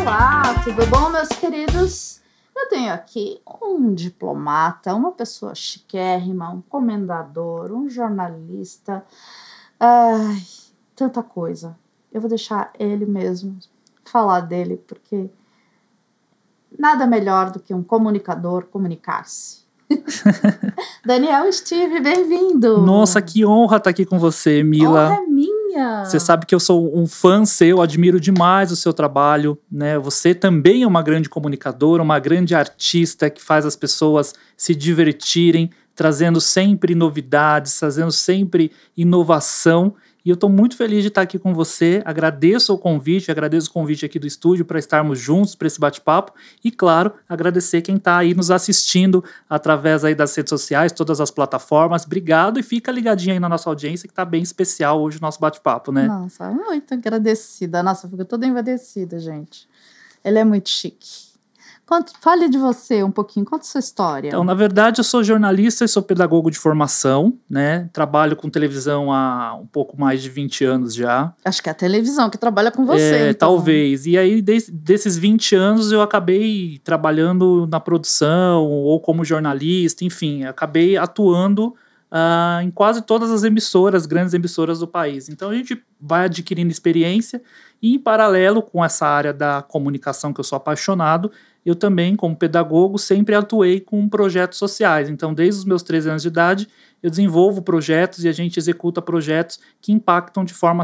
Olá, tudo bom, meus queridos? Eu tenho aqui um diplomata, uma pessoa chiquérrima, um comendador, um jornalista, ai, tanta coisa. Eu vou deixar ele mesmo falar dele, porque nada melhor do que um comunicador comunicar-se. Daniel Steve, bem-vindo! Nossa, que honra estar aqui com você, Mila. Honra é minha! Você sabe que eu sou um fã seu, admiro demais o seu trabalho, né? Você também é uma grande comunicadora, uma grande artista que faz as pessoas se divertirem, trazendo sempre novidades, trazendo sempre inovação. E eu estou muito feliz de estar aqui com você, agradeço o convite aqui do estúdio para estarmos juntos para esse bate-papo e, claro, agradecer quem está aí nos assistindo através aí das redes sociais, todas as plataformas. Obrigado e fica ligadinho aí na nossa audiência que está bem especial hoje o nosso bate-papo, né? Nossa, muito agradecida. Nossa, fico toda envadecida, gente. Ele é muito chique. Fale de você um pouquinho, conta a sua história. Então, na verdade, eu sou jornalista e sou pedagogo de formação, né? Trabalho com televisão há um pouco mais de 20 anos já. Acho que é a televisão que trabalha com você, então. Talvez. E aí, desses 20 anos, eu acabei trabalhando na produção ou como jornalista, enfim, acabei atuando em quase todas as grandes emissoras do país. Então, a gente vai adquirindo experiência e, em paralelo com essa área da comunicação que eu sou apaixonado, eu também, como pedagogo, sempre atuei com projetos sociais. Então, desde os meus 13 anos de idade, eu desenvolvo projetos e a gente executa projetos que impactam de forma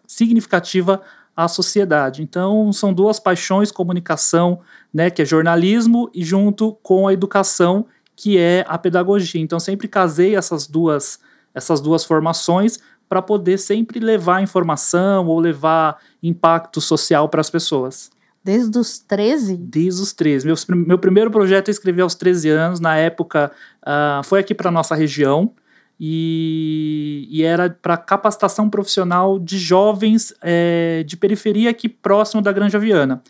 significativa a sociedade. Então, são duas paixões, comunicação, né, que é jornalismo, e junto com a educação, que é a pedagogia. Então, sempre casei essas duas formações para poder sempre levar informação ou levar impacto social para as pessoas. Desde os 13? Desde os 13. Meu primeiro projeto eu escrevi aos 13 anos. Na época, foi aqui para a nossa região e era para capacitação profissional de jovens de periferia aqui próximo da Granja Viana.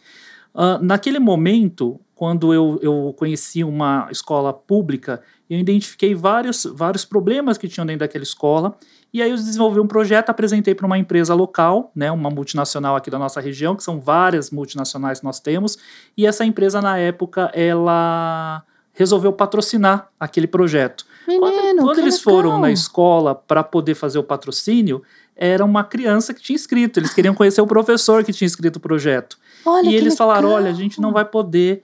Naquele momento, quando eu conheci uma escola pública, eu identifiquei vários problemas que tinham dentro daquela escola. E aí eu desenvolvi um projeto, apresentei para uma empresa local, né, uma multinacional aqui da nossa região, que são várias multinacionais que nós temos, e essa empresa, na época, ela resolveu patrocinar aquele projeto. Menino, quando eles foram na escola para poder fazer o patrocínio, era uma criança que tinha escrito, eles queriam conhecer o professor que tinha escrito o projeto. Olha, e eles falaram, olha, a gente não vai poder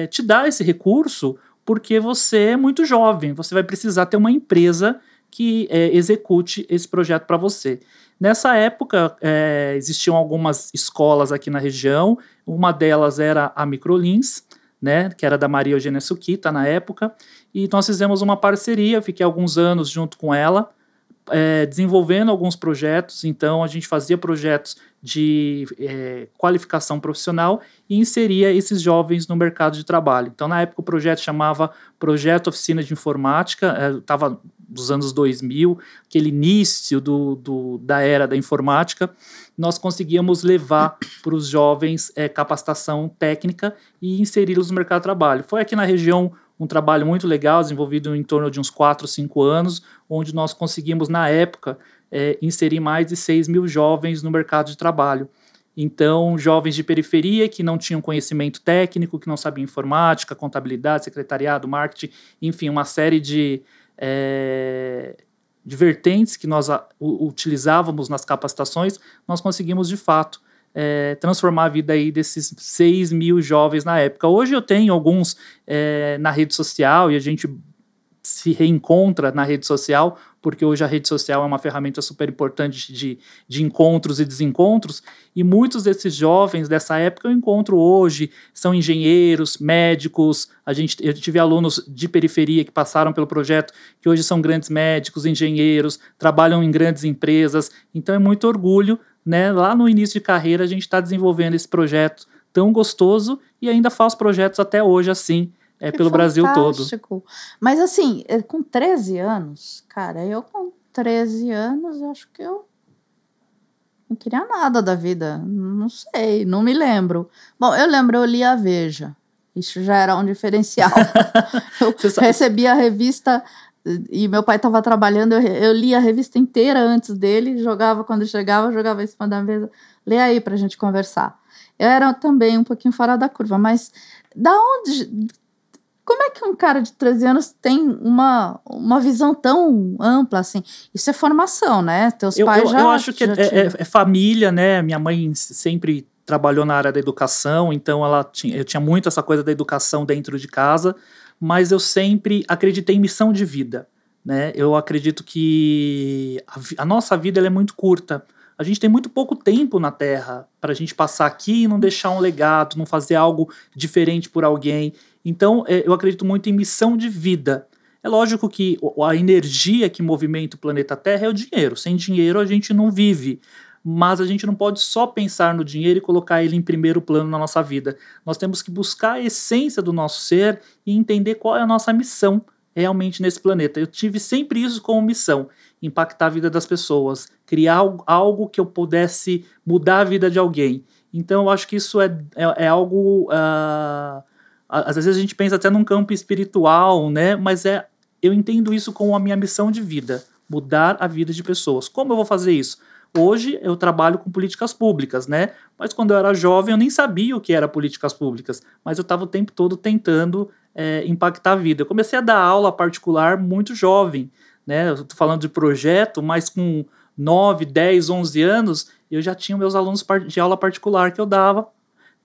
te dar esse recurso porque você é muito jovem, você vai precisar ter uma empresa que execute esse projeto para você. Nessa época, existiam algumas escolas aqui na região, uma delas era a Microlins, né, que era da Maria Eugênia Suquita na época, e nós fizemos uma parceria, fiquei alguns anos junto com ela, desenvolvendo alguns projetos. Então a gente fazia projetos de qualificação profissional e inseria esses jovens no mercado de trabalho. Então na época o projeto chamava Projeto Oficina de Informática, estava dos anos 2000, aquele início da era da informática. Nós conseguíamos levar para os jovens capacitação técnica e inseri-los no mercado de trabalho. Foi aqui na região um trabalho muito legal, desenvolvido em torno de uns 4, 5 anos, onde nós conseguimos, na época, inserir mais de 6 mil jovens no mercado de trabalho. Então, jovens de periferia que não tinham conhecimento técnico, que não sabiam informática, contabilidade, secretariado, marketing, enfim, uma série de vertentes que nós utilizávamos nas capacitações, nós conseguimos, de fato, transformar a vida aí desses 6 mil jovens na época. Hoje eu tenho alguns na rede social e a gente se reencontra na rede social, porque hoje a rede social é uma ferramenta super importante de encontros e desencontros, e muitos desses jovens dessa época eu encontro hoje, são engenheiros, médicos, eu tive alunos de periferia que passaram pelo projeto, que hoje são grandes médicos, engenheiros, trabalham em grandes empresas, então é muito orgulho, né? Lá no início de carreira a gente está desenvolvendo esse projeto tão gostoso e ainda faz projetos até hoje assim, pelo Brasil todo. Mas assim, com 13 anos, cara, eu com 13 anos, acho que eu não queria nada da vida, não sei, não me lembro. Bom, eu lembro, eu li a Veja, isso já era um diferencial. Eu recebia a revista E meu pai estava trabalhando, eu lia a revista inteira antes dele, jogava quando chegava, jogava em cima da mesa. Lê aí pra gente conversar. Eu era também um pouquinho fora da curva, mas da onde... Como é que um cara de 13 anos tem uma visão tão ampla assim? Isso é formação, né? Teus pais já... Eu acho que é família, né? Minha mãe sempre trabalhou na área da educação, então eu tinha muito essa coisa da educação dentro de casa, mas eu sempre acreditei em missão de vida, né? Eu acredito que a nossa vida ela é muito curta. A gente tem muito pouco tempo na Terra para a gente passar aqui e não deixar um legado, não fazer algo diferente por alguém. Então, eu acredito muito em missão de vida. É lógico que a energia que movimenta o planeta Terra é o dinheiro. Sem dinheiro a gente não vive. Mas a gente não pode só pensar no dinheiro e colocar ele em primeiro plano na nossa vida. Nós temos que buscar a essência do nosso ser e entender qual é a nossa missão realmente nesse planeta. Eu tive sempre isso como missão, impactar a vida das pessoas, criar algo que eu pudesse mudar a vida de alguém. Então eu acho que isso é algo... às vezes a gente pensa até num campo espiritual, né? Mas eu entendo isso como a minha missão de vida, mudar a vida de pessoas. Como eu vou fazer isso? Hoje eu trabalho com políticas públicas, né? Mas quando eu era jovem eu nem sabia o que era políticas públicas, mas eu estava o tempo todo tentando impactar a vida. Eu comecei a dar aula particular muito jovem, né? Eu estou falando de projeto, mas com 9, 10, 11 anos eu já tinha meus alunos de aula particular que eu dava.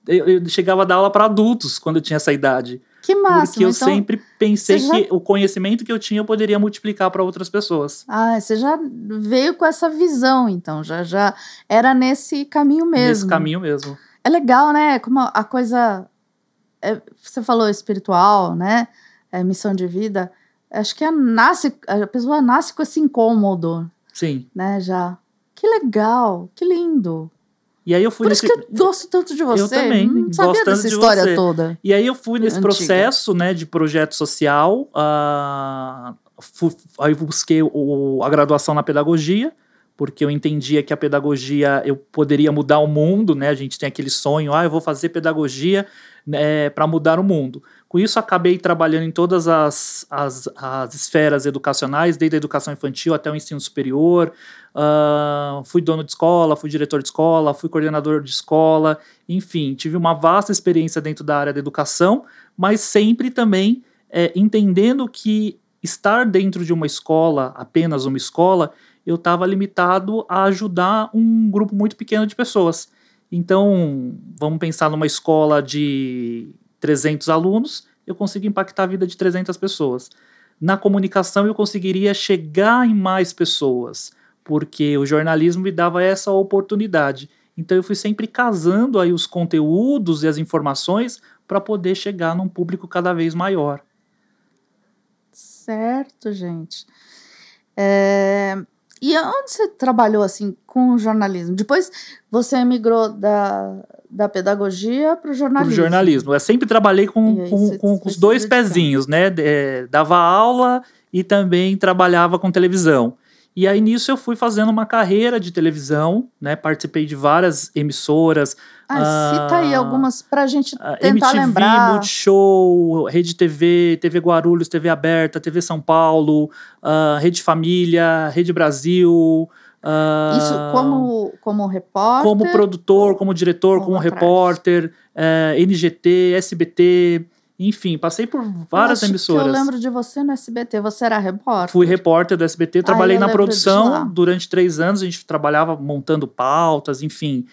Eu chegava a dar aula para adultos quando eu tinha essa idade. Que máximo. Porque eu sempre pensei que o conhecimento que eu tinha eu poderia multiplicar para outras pessoas. Você já veio com essa visão, então. Já era nesse caminho mesmo. Nesse caminho mesmo. É legal, né? Como a coisa... você falou espiritual, né? Missão de vida. Acho que a pessoa nasce com esse incômodo. Sim. Né, já. Que legal, que lindo. E aí eu fui Por isso que eu gosto tanto de você. Eu também, não sabia dessa história toda. E aí eu fui nesse processo, né, de projeto social, aí busquei a graduação na pedagogia, porque eu entendia que a pedagogia eu poderia mudar o mundo, né? A gente tem aquele sonho, eu vou fazer pedagogia para mudar o mundo. Com isso, acabei trabalhando em todas as esferas educacionais, desde a educação infantil até o ensino superior. Fui dono de escola, fui diretor de escola, fui coordenador de escola. Enfim, tive uma vasta experiência dentro da área da educação, mas sempre também entendendo que estar dentro de uma escola, apenas uma escola, eu estava limitado a ajudar um grupo muito pequeno de pessoas. Então, vamos pensar numa escola de 300 alunos, eu consigo impactar a vida de 300 pessoas. Na comunicação, eu conseguiria chegar em mais pessoas, porque o jornalismo me dava essa oportunidade. Então, eu fui sempre casando aí os conteúdos e as informações para poder chegar num público cada vez maior. Certo, gente. E onde você trabalhou assim com o jornalismo? Depois você migrou da pedagogia para o jornalismo. Para o jornalismo. Eu sempre trabalhei com os dois pezinhos, né? Dava aula e também trabalhava com televisão. E aí nisso eu fui fazendo uma carreira de televisão, né? Participei de várias emissoras. Cita aí algumas para a gente tentar MTV, lembrar. Multishow, Rede TV, TV Guarulhos, TV Aberta, TV São Paulo, Rede Família, Rede Brasil. Isso como repórter? Como produtor, como diretor, como repórter, NGT, SBT... Enfim, passei por várias emissoras. Eu lembro de você no SBT, você era repórter? Fui repórter do SBT, trabalhei na produção durante 3 anos, a gente trabalhava montando pautas, enfim,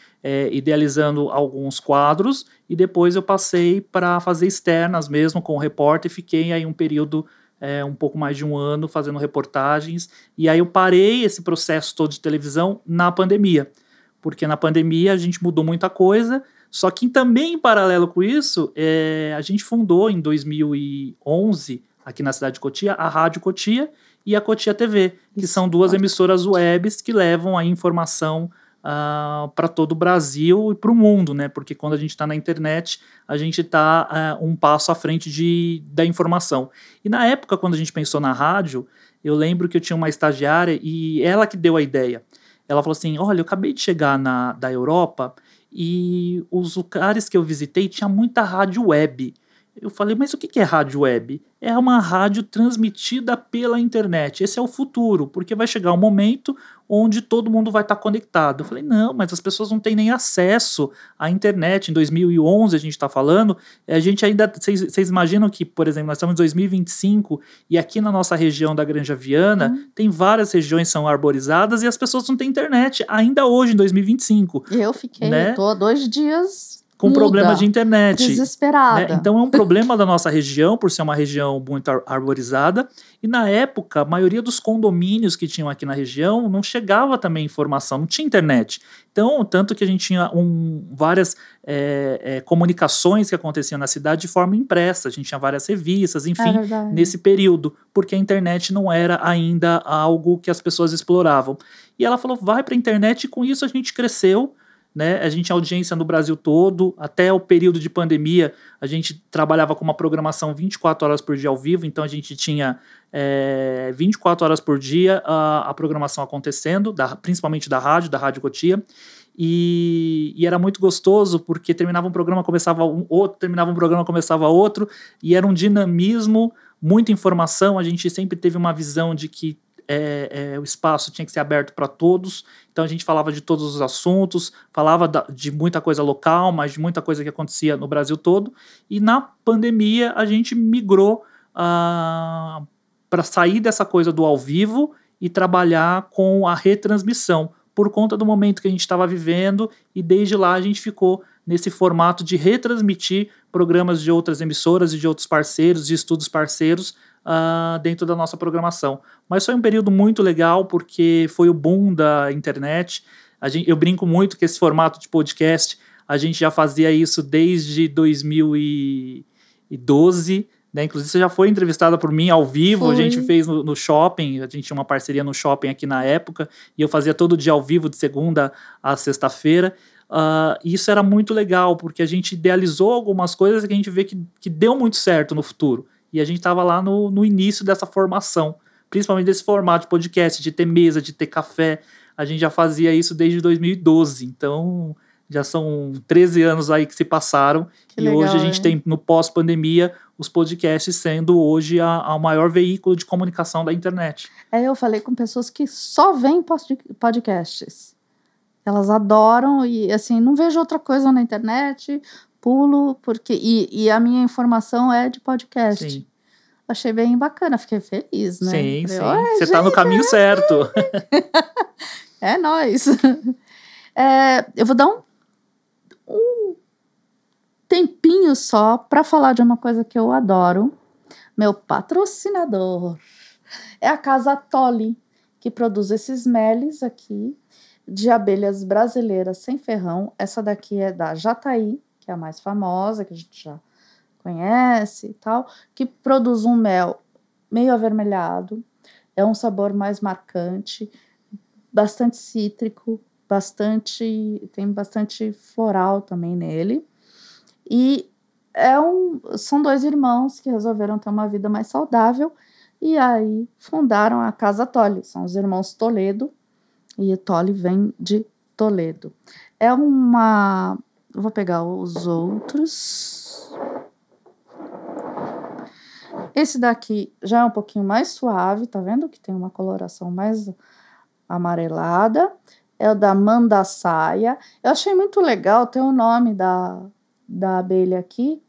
idealizando alguns quadros, e depois eu passei para fazer externas mesmo com o repórter, e fiquei aí um período, um pouco mais de 1 ano, fazendo reportagens, e aí eu parei esse processo todo de televisão na pandemia, porque na pandemia a gente mudou muita coisa. Só que também em paralelo com isso, a gente fundou em 2011, aqui na cidade de Cotia, a Rádio Cotia e a Cotia TV, que são 2 emissoras webs que levam a informação para todo o Brasil e para o mundo, né? Porque quando a gente está na internet, a gente está um passo à frente da informação. E na época, quando a gente pensou na rádio, eu lembro que eu tinha uma estagiária e ela que deu a ideia. Ela falou assim, olha, eu acabei de chegar da Europa... E os lugares que eu visitei tinha muita rádio web. Eu falei, mas o que é rádio web? É uma rádio transmitida pela internet. Esse é o futuro, porque vai chegar um momento onde todo mundo vai estar conectado. Eu falei, não, mas as pessoas não têm nem acesso à internet. Em 2011 a gente está falando, a gente ainda... Vocês imaginam que, por exemplo, nós estamos em 2025 e aqui na nossa região da Granja Viana tem várias regiões que são arborizadas e as pessoas não têm internet, ainda hoje, em 2025. Eu fiquei, tô há 2 dias... com problema de internet. Desesperada. Né? Então é um problema da nossa região, por ser uma região muito arborizada. E na época, a maioria dos condomínios que tinham aqui na região não chegava também informação, não tinha internet. Então, tanto que a gente tinha várias comunicações que aconteciam na cidade de forma impressa. A gente tinha várias revistas, enfim, nesse período, porque a internet não era ainda algo que as pessoas exploravam. E ela falou, vai para a internet, e com isso a gente cresceu. Né? A gente tinha audiência no Brasil todo, até o período de pandemia, a gente trabalhava com uma programação 24 horas por dia ao vivo, então a gente tinha 24 horas por dia a programação acontecendo, principalmente da Rádio Cotia, e era muito gostoso, porque terminava um programa, começava outro, terminava um programa, começava outro, e era um dinamismo, muita informação, a gente sempre teve uma visão de que o espaço tinha que ser aberto para todos, então a gente falava de todos os assuntos, falava de muita coisa local, mas de muita coisa que acontecia no Brasil todo, e na pandemia a gente migrou para sair dessa coisa do ao vivo e trabalhar com a retransmissão, por conta do momento que a gente estava vivendo, e desde lá a gente ficou nesse formato de retransmitir programas de outras emissoras e de outros parceiros, de estudos parceiros, dentro da nossa programação. Mas foi um período muito legal, porque foi o boom da internet. Eu brinco muito que esse formato de podcast, a gente já fazia isso desde 2012, né? Inclusive você já foi entrevistada por mim ao vivo, a gente fez no shopping, a gente tinha uma parceria no shopping aqui na época, e eu fazia todo dia ao vivo, de segunda a sexta-feira. E isso era muito legal, porque a gente idealizou algumas coisas que a gente vê que deu muito certo no futuro. E a gente estava lá no início dessa formação, principalmente desse formato de podcast, de ter mesa, de ter café. A gente já fazia isso desde 2012, então já são 13 anos aí que se passaram. Que legal, hoje a gente tem, no pós-pandemia, os podcasts sendo hoje o maior veículo de comunicação da internet. Eu falei com pessoas que só veem podcasts. Elas adoram e, assim, não vejo outra coisa na internet, pulo, porque... E a minha informação é de podcast. Sim. Achei bem bacana, fiquei feliz, né? Sim. Você está no caminho certo. É nóis. Eu vou dar um tempinho só para falar de uma coisa que eu adoro. Meu patrocinador é a Casa Tolly, que produz esses meles aqui de abelhas brasileiras sem ferrão. Essa daqui é da Jataí, que é a mais famosa, que a gente já conhece e tal, que produz um mel meio avermelhado, é um sabor mais marcante, bastante cítrico, tem bastante floral também nele, e são 2 irmãos que resolveram ter uma vida mais saudável, e aí fundaram a Casa Tolly, são os irmãos Toledo, e Tolly vem de Toledo. Vou pegar os outros. Esse daqui já é um pouquinho mais suave, tá vendo que tem uma coloração mais amarelada. É o da Mandaçaia. Eu achei muito legal ter o nome da abelha aqui,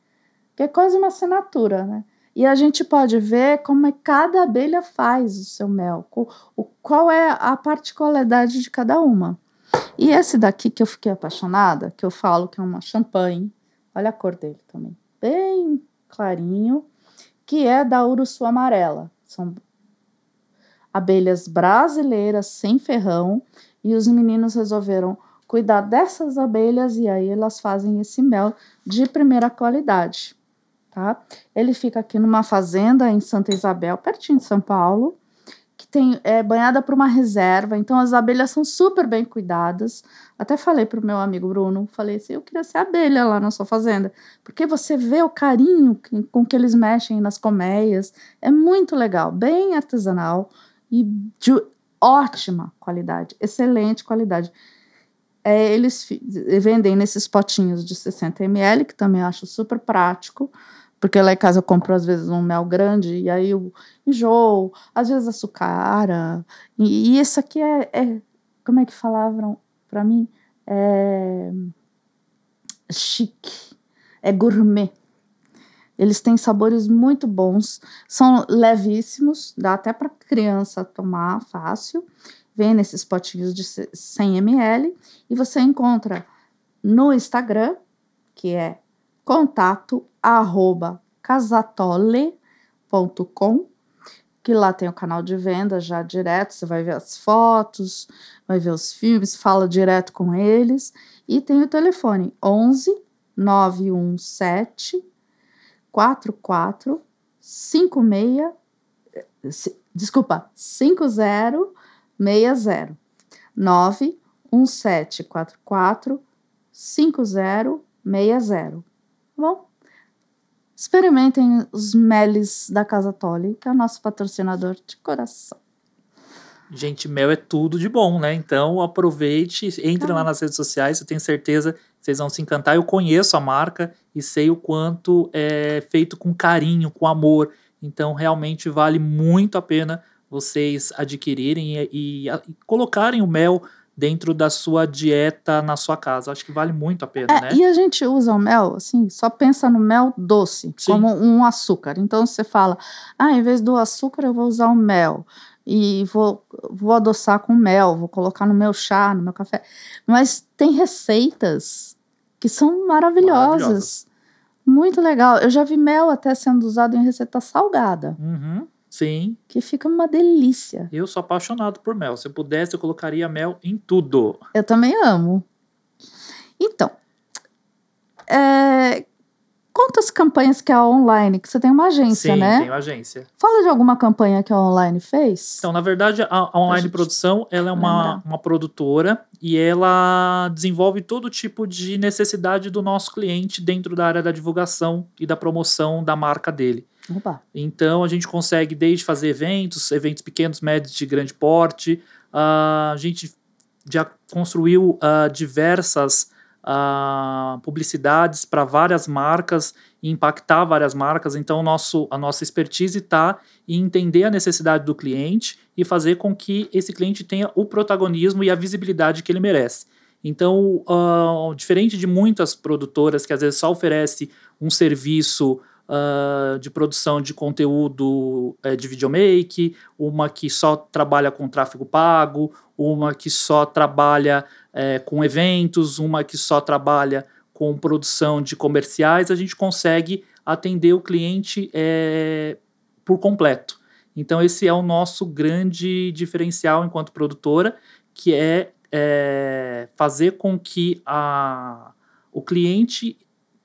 que é quase uma assinatura, né? E a gente pode ver como cada abelha faz o seu mel, qual é a particularidade de cada uma. E esse daqui que eu fiquei apaixonada, que eu falo que é uma champanhe, olha a cor dele também, bem clarinho, que é da Uruçu Amarela. São abelhas brasileiras sem ferrão, e os meninos resolveram cuidar dessas abelhas, e aí elas fazem esse mel de primeira qualidade. Tá? Ele fica aqui numa fazenda em Santa Isabel, pertinho de São Paulo, que é banhada por uma reserva, então as abelhas são super bem cuidadas. Até falei pro meu amigo Bruno, falei assim, eu queria ser abelha lá na sua fazenda, porque você vê o carinho com que eles mexem nas colmeias, é muito legal, bem artesanal e de ótima qualidade, excelente qualidade. Eles vendem nesses potinhos de 60 ml, que também acho super prático, Porque lá em casa eu compro, às vezes, um mel grande, e aí eu enjoo, às vezes açucara. E esse aqui como é que falavam pra mim? É chique, é gourmet. Eles têm sabores muito bons, são levíssimos, dá até para criança tomar fácil. Vem nesses potinhos de 100 ml e você encontra no Instagram, que é contato@casatole.com, que lá tem o canal de venda já direto, você vai ver as fotos, vai ver os filmes, fala direto com eles, e tem o telefone 11 917 44 56 5060 91744 5060. Bom, experimentem os meles da Casa Tole, que é o nosso patrocinador de coração. Gente, mel é tudo de bom, né? Então aproveite, entre lá nas redes sociais, eu tenho certeza que vocês vão se encantar. Eu conheço a marca e sei o quanto é feito com carinho, com amor. Então realmente vale muito a pena vocês adquirirem e colocarem o mel dentro da sua dieta na sua casa. Acho que vale muito a pena, né? E a gente usa o mel, assim, só pensa no mel doce, Sim. como um açúcar. Então você fala, em vez do açúcar eu vou usar o mel. E vou adoçar com mel, vou colocar no meu chá, no meu café. Mas tem receitas que são maravilhosas. Muito legal. Eu já vi mel até sendo usado em receita salgada. Sim. Que fica uma delícia. Eu sou apaixonado por mel. Se eu pudesse, eu colocaria mel em tudo. Eu também amo. Então, quantas campanhas que é online? Que você tem uma agência, Sim, né? Sim, tenho agência. Fala de alguma campanha que a online fez. Então, na verdade, a Online Produção, ela é uma produtora e ela desenvolve todo tipo de necessidade do nosso cliente dentro da área da divulgação e da promoção da marca dele. Opa. Então, a gente consegue desde fazer eventos pequenos, médios, de grande porte. A gente já construiu diversas publicidades para várias marcas e impactar várias marcas. Então, a nossa expertise está em entender a necessidade do cliente e fazer com que esse cliente tenha o protagonismo e a visibilidade que ele merece. Então, diferente de muitas produtoras que às vezes só oferece um serviço de produção de conteúdo de videomake, uma que só trabalha com tráfego pago, uma que só trabalha com eventos, uma que só trabalha com produção de comerciais, a gente consegue atender o cliente por completo. Então esse é o nosso grande diferencial enquanto produtora, que é fazer com que o cliente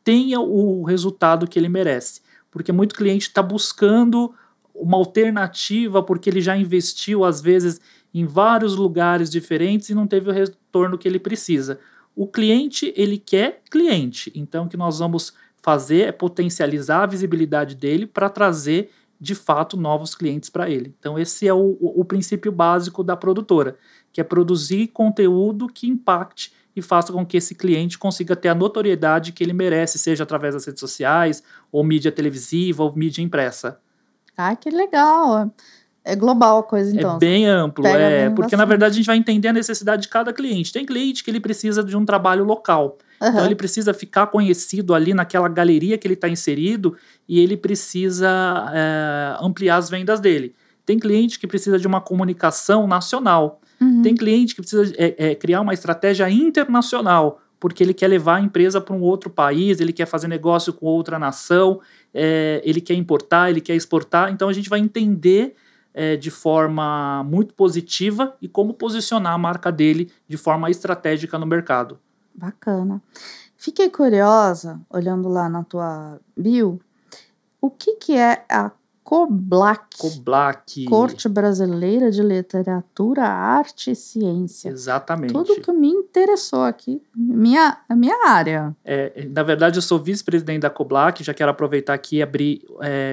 tenha o resultado que ele merece. Porque muito cliente está buscando uma alternativa porque ele já investiu, às vezes, em vários lugares diferentes e não teve o retorno que ele precisa. O cliente, ele quer cliente. Então, o que nós vamos fazer é potencializar a visibilidade dele para trazer, de fato, novos clientes para ele. Então, esse é o princípio básico da produtora, que é produzir conteúdo que impacte e faça com que esse cliente consiga ter a notoriedade que ele merece, seja através das redes sociais, ou mídia televisiva, ou mídia impressa. Que legal! É global a coisa, então. É bem amplo, porque na verdade a gente vai entender a necessidade de cada cliente. Tem cliente que ele precisa de um trabalho local. Então ele precisa ficar conhecido ali naquela galeria que ele está inserido e ele precisa ampliar as vendas dele. Tem cliente que precisa de uma comunicação nacional. Tem cliente que precisa criar uma estratégia internacional, porque ele quer levar a empresa para um outro país, ele quer fazer negócio com outra nação, ele quer importar, ele quer exportar. Então a gente vai entender de forma muito positiva e como posicionar a marca dele de forma estratégica no mercado. Bacana. Fiquei curiosa, olhando lá na tua bio, o que é a COBLAC? COBLAC. Corte Brasileira de Literatura, Arte e Ciência. Exatamente. Tudo que me interessou aqui, a minha área. Na verdade, eu sou vice-presidente da COBLAC, já quero aproveitar aqui e abrir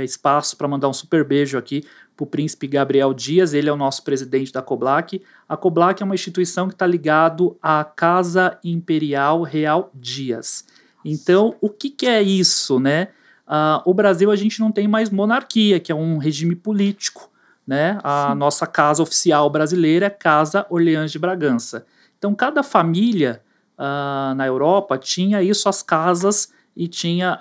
espaço para mandar um super beijo aqui para o príncipe Gabriel Dias, ele é o nosso presidente da COBLAC. A COBLAC é uma instituição que está ligado à Casa Imperial Real Dias. Então, o que é isso, né? O Brasil, a gente não tem mais monarquia, que é um regime político, né? A nossa casa oficial brasileira é Casa Orleans de Bragança. Então, cada família na Europa tinha aí suas casas e tinha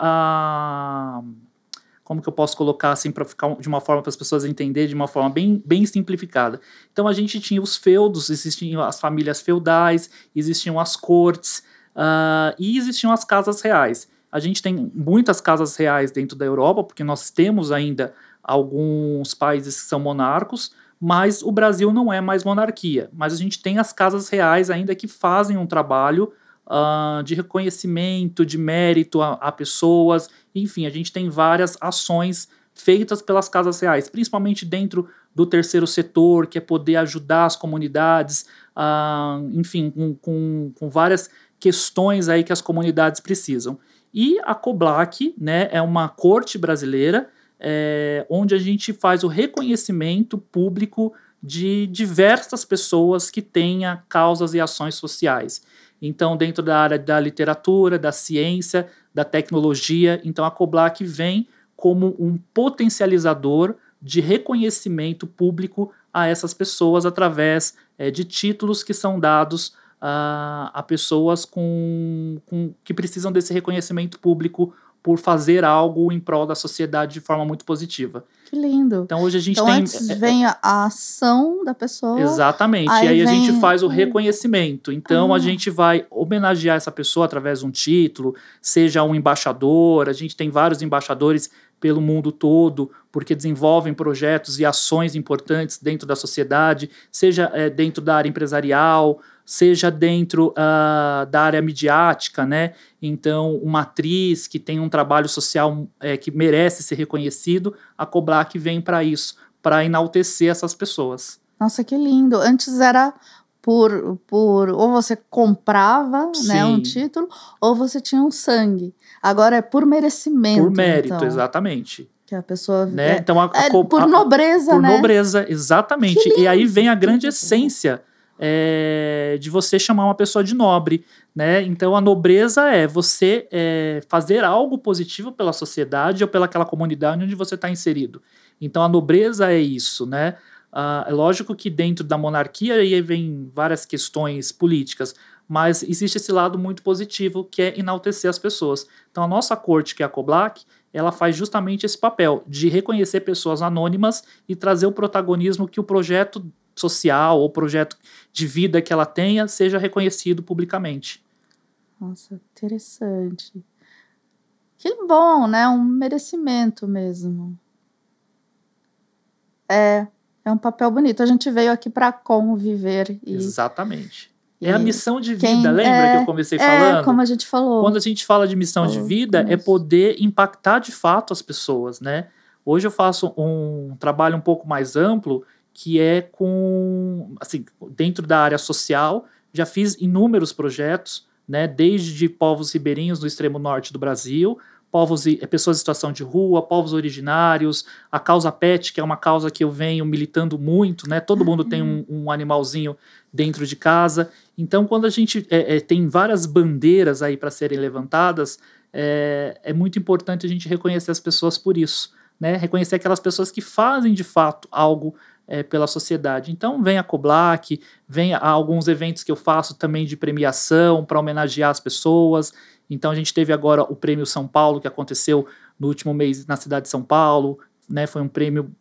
como que eu posso colocar assim para ficar de uma forma para as pessoas entenderem de uma forma bem simplificada. Então a gente tinha os feudos, existiam as famílias feudais, existiam as cortes e existiam as casas reais. A gente tem muitas casas reais dentro da Europa, porque nós temos ainda alguns países que são monarcos, mas o Brasil não é mais monarquia. Mas a gente tem as casas reais ainda que fazem um trabalho de reconhecimento, de mérito a pessoas. Enfim, a gente tem várias ações feitas pelas casas reais, principalmente dentro do terceiro setor, que é poder ajudar as comunidades, enfim, com várias questões aí que as comunidades precisam. E a COBLAC, né, é uma corte brasileira, onde a gente faz o reconhecimento público de diversas pessoas que tenham causas e ações sociais. Então, dentro da área da literatura, da ciência, da tecnologia, então a COBLAC vem como um potencializador de reconhecimento público a essas pessoas através de títulos que são dados a pessoas que precisam desse reconhecimento público por fazer algo em prol da sociedade de forma muito positiva. Que lindo. Então hoje a gente tem... antes vem a ação da pessoa. Exatamente. E aí a gente faz o reconhecimento. Então a gente vai homenagear essa pessoa através de um título, seja um embaixador. A gente tem vários embaixadores pelo mundo todo, porque desenvolvem projetos e ações importantes dentro da sociedade, seja dentro da área empresarial, seja dentro da área midiática, né? Então, uma atriz que tem um trabalho social que merece ser reconhecido, a COBLAC vem para isso, para enaltecer essas pessoas. Nossa, que lindo. Antes era por ou você comprava, né, um título, ou você tinha um sangue. Agora é por merecimento. Por mérito, então. Exatamente. Que a pessoa... Né? Então, por nobreza, por né? Por nobreza, exatamente. E aí vem a grande essência de você chamar uma pessoa de nobre, né? Então a nobreza é você fazer algo positivo pela sociedade ou pelaquela comunidade onde você está inserido. Então a nobreza é isso, né? É lógico que dentro da monarquia aí vem várias questões políticas, mas existe esse lado muito positivo que é enaltecer as pessoas. Então a nossa corte, que é a COBLAC, ela faz justamente esse papel de reconhecer pessoas anônimas e trazer o protagonismo que o projeto social ou projeto de vida que ela tenha seja reconhecido publicamente. Nossa, interessante. Que bom, né? Um merecimento mesmo. É um papel bonito. A gente veio aqui para conviver. Exatamente. É a missão de vida, lembra que eu comecei falando? Como a gente falou. Quando a gente fala de missão de vida, é poder impactar de fato as pessoas, né? Hoje eu faço um trabalho um pouco mais amplo, que é assim, dentro da área social, já fiz inúmeros projetos, né? Desde povos ribeirinhos no extremo norte do Brasil, pessoas em situação de rua, povos originários, a causa pet, que é uma causa que eu venho militando muito, né? Todo mundo tem um animalzinho dentro de casa. Então, quando a gente tem várias bandeiras aí para serem levantadas, é muito importante a gente reconhecer as pessoas por isso, né? Reconhecer aquelas pessoas que fazem de fato algo pela sociedade. Então, vem a COBLAC, vem alguns eventos que eu faço também de premiação para homenagear as pessoas. Então, a gente teve agora o Prêmio São Paulo, que aconteceu no último mês na cidade de São Paulo, né? Foi um prêmio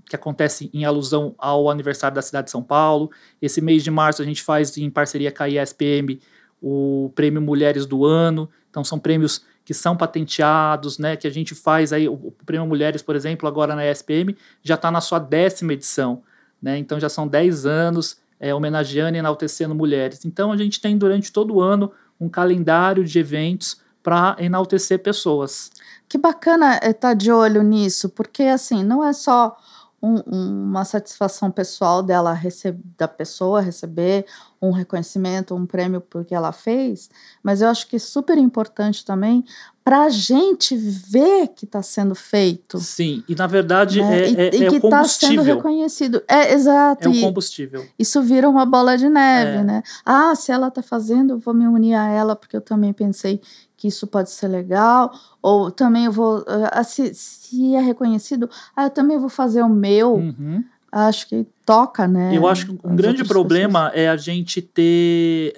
que acontece em alusão ao aniversário da cidade de São Paulo. Esse mês de março a gente faz, em parceria com a ISPM, o Prêmio Mulheres do Ano. Então, são prêmios que são patenteados, né? Que a gente faz aí, o Prêmio Mulheres, por exemplo, agora na ISPM, já está na sua 10ª edição, né? Então, já são 10 anos homenageando e enaltecendo mulheres. Então, a gente tem durante todo o ano um calendário de eventos para enaltecer pessoas. Que bacana estar de olho nisso, porque assim, não é só uma satisfação pessoal da pessoa receber um reconhecimento, um prêmio porque ela fez, mas eu acho que é super importante também para a gente ver que está sendo feito. Sim, e na verdade né? é que o está sendo combustível. reconhecido. Exato. É o combustível. Isso vira uma bola de neve, né? Ah, se ela está fazendo, eu vou me unir a ela, porque eu também pensei que isso pode ser legal, ou também eu vou, se é reconhecido, eu também vou fazer o meu. Uhum. Acho que toca, né? Eu acho que um grande problema é a gente ter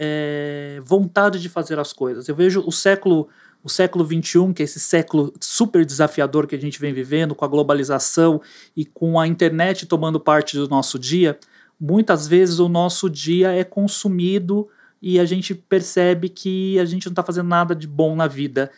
vontade de fazer as coisas. Eu vejo o século XXI, que é esse século super desafiador que a gente vem vivendo, com a globalização e com a internet tomando parte do nosso dia. Muitas vezes o nosso dia é consumido e a gente percebe que a gente não está fazendo nada de bom na vida.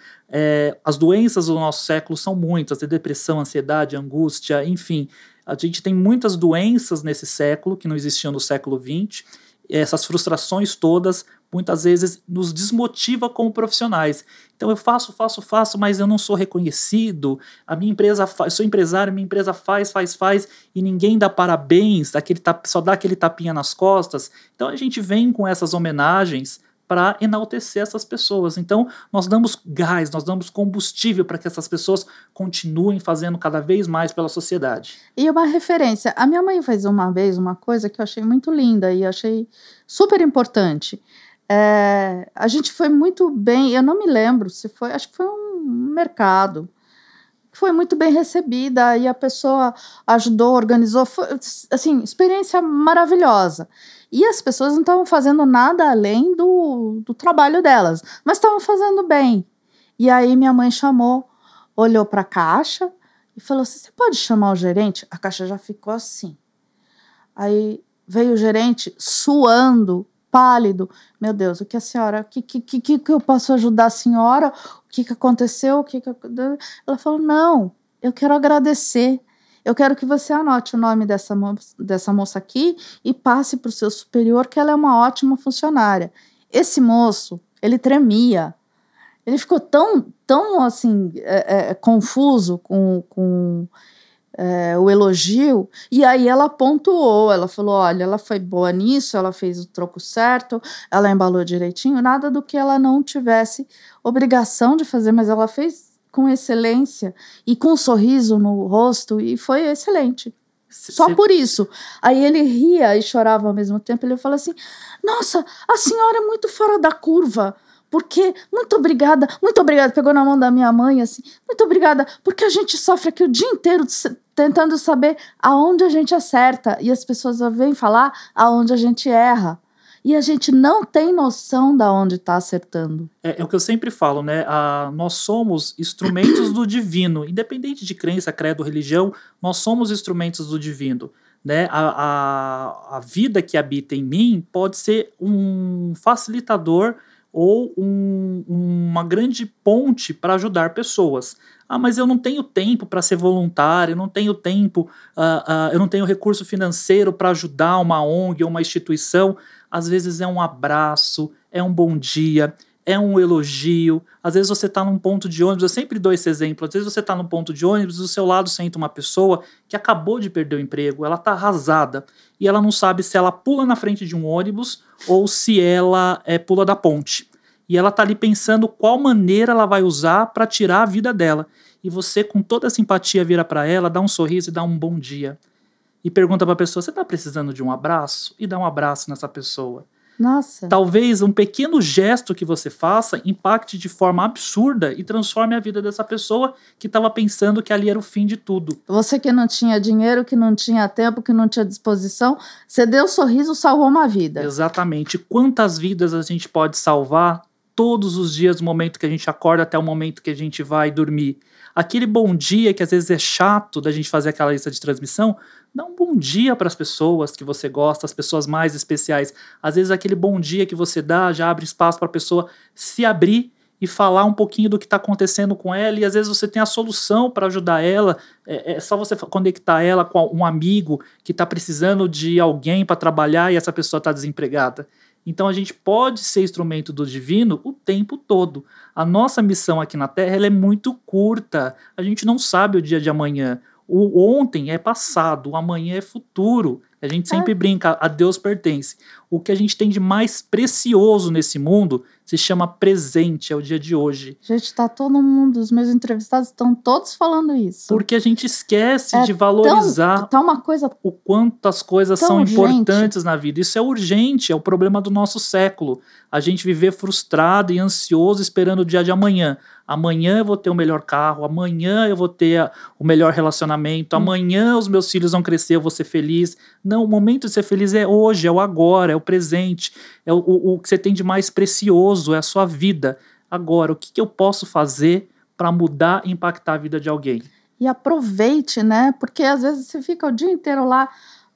As doenças do nosso século são muitas, depressão, ansiedade, angústia, enfim. A gente tem muitas doenças nesse século que não existiam no século XX. Essas frustrações todas, muitas vezes, nos desmotiva como profissionais. Então eu faço, mas eu não sou reconhecido. A minha empresa eu sou empresário, minha empresa faz, e ninguém dá parabéns, só dá aquele tapinha nas costas. Então a gente vem com essas homenagens para enaltecer essas pessoas. Então, nós damos gás, nós damos combustível para que essas pessoas continuem fazendo cada vez mais pela sociedade. E uma referência, a minha mãe fez uma vez uma coisa que eu achei muito linda e achei super importante. A gente foi muito bem, eu não me lembro se foi, acho que foi um mercado, foi muito bem recebida e a pessoa ajudou, organizou, foi, assim, experiência maravilhosa. E as pessoas não estavam fazendo nada além do trabalho delas, mas estavam fazendo bem. E aí minha mãe chamou, olhou para a caixa e falou assim, você pode chamar o gerente? A caixa já ficou assim. Aí veio o gerente suando, pálido. Meu Deus, o que a senhora, que eu posso ajudar a senhora? O que aconteceu? Ela falou, não, eu quero agradecer. Eu quero que você anote o nome dessa moça aqui e passe para o seu superior que ela é uma ótima funcionária. Esse moço, ele tremia. Ele ficou tão assim, confuso com o elogio, e aí ela pontuou, ela falou, olha, ela foi boa nisso, ela fez o troco certo, ela embalou direitinho, nada do que ela não tivesse obrigação de fazer, mas ela fez com excelência e com um sorriso no rosto, e foi excelente. Só por isso. Aí ele ria e chorava ao mesmo tempo, ele falou assim, nossa, a senhora é muito fora da curva, porque, muito obrigada, pegou na mão da minha mãe, assim, muito obrigada, porque a gente sofre aqui o dia inteiro tentando saber aonde a gente acerta, e as pessoas vêm falar aonde a gente erra. E a gente não tem noção de onde está acertando. É o que eu sempre falo, né? Nós somos instrumentos do divino. Independente de crença, credo, religião, nós somos instrumentos do divino. Né? A vida que habita em mim pode ser um facilitador ou uma grande ponte para ajudar pessoas. Mas eu não tenho tempo para ser voluntário, eu não tenho tempo, eu não tenho recurso financeiro para ajudar uma ONG ou uma instituição. Às vezes é um abraço, é um bom dia, é um elogio. Às vezes você está num ponto de ônibus, eu sempre dou esse exemplo, às vezes você está num ponto de ônibus e do seu lado senta uma pessoa que acabou de perder o emprego, ela está arrasada e ela não sabe se ela pula na frente de um ônibus ou se ela pula da ponte. E ela está ali pensando qual maneira ela vai usar para tirar a vida dela. E você, com toda a simpatia, vira para ela, dá um sorriso e dá um bom dia. E pergunta para a pessoa, você está precisando de um abraço? E dá um abraço nessa pessoa. Nossa. Talvez um pequeno gesto que você faça impacte de forma absurda e transforme a vida dessa pessoa que estava pensando que ali era o fim de tudo. Você que não tinha dinheiro, que não tinha tempo, que não tinha disposição, você deu um sorriso, salvou uma vida. Exatamente. Quantas vidas a gente pode salvar todos os dias, do momento que a gente acorda até o momento que a gente vai dormir? Aquele bom dia que às vezes é chato da gente fazer aquela lista de transmissão, dá um bom dia para as pessoas que você gosta, as pessoas mais especiais. Às vezes aquele bom dia que você dá já abre espaço para a pessoa se abrir e falar um pouquinho do que está acontecendo com ela, e às vezes você tem a solução para ajudar ela, é só você conectar ela com um amigo que está precisando de alguém para trabalhar e essa pessoa está desempregada. Então a gente pode ser instrumento do divino o tempo todo. A nossa missão aqui na Terra ela é muito curta. A gente não sabe o dia de amanhã. O ontem é passado, o amanhã é futuro. A gente sempre brinca, a Deus pertence. O que a gente tem de mais precioso nesse mundo se chama presente, é o dia de hoje. Gente, tá todo mundo, os meus entrevistados estão todos falando isso. Porque a gente esquece de valorizar uma coisa o quanto as coisas são importantes na vida. Isso é urgente, é o problema do nosso século. A gente viver frustrado e ansioso esperando o dia de amanhã. Amanhã eu vou ter o melhor carro, amanhã eu vou ter o melhor relacionamento, amanhã os meus filhos vão crescer, eu vou ser feliz. Não, o momento de ser feliz é hoje, é o agora, é o presente, é o que você tem de mais precioso, é a sua vida. Agora, o que eu posso fazer para mudar e impactar a vida de alguém? E aproveite, né? Porque às vezes você fica o dia inteiro lá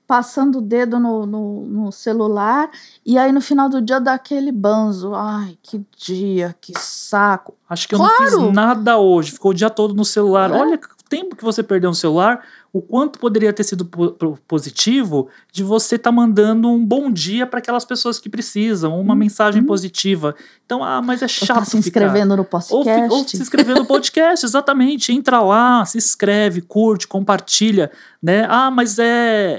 passando o dedo no celular e aí no final do dia dá aquele banzo. Ai, que dia, que saco. Acho que eu não fiz nada hoje, ficou o dia todo no celular. Olha o tempo que você perdeu no celular, o quanto poderia ter sido positivo de você estar mandando um bom dia para aquelas pessoas que precisam, uma mensagem positiva. Então, mas é chato ou tá se inscrevendo no podcast. Ou se inscrever no podcast, exatamente. Entra lá, se inscreve, curte, compartilha, né? Mas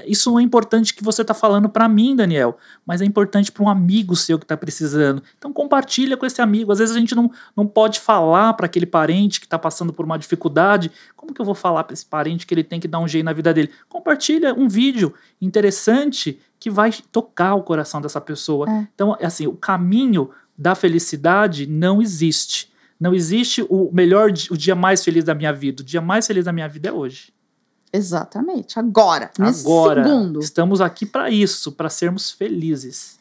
isso não é importante que você está falando para mim, Daniel, mas é importante para um amigo seu que está precisando. Então, compartilha com esse amigo. Às vezes a gente não pode falar para aquele parente que está passando por uma dificuldade. Como que eu vou falar para esse parente que ele tem que dar um jeito na vida dele? Compartilha um vídeo interessante que vai tocar o coração dessa pessoa. Então, assim, o caminho da felicidade não existe. Não existe o dia mais feliz da minha vida. O dia mais feliz da minha vida é hoje. Exatamente. Agora, nesse segundo. Estamos aqui para isso, para sermos felizes.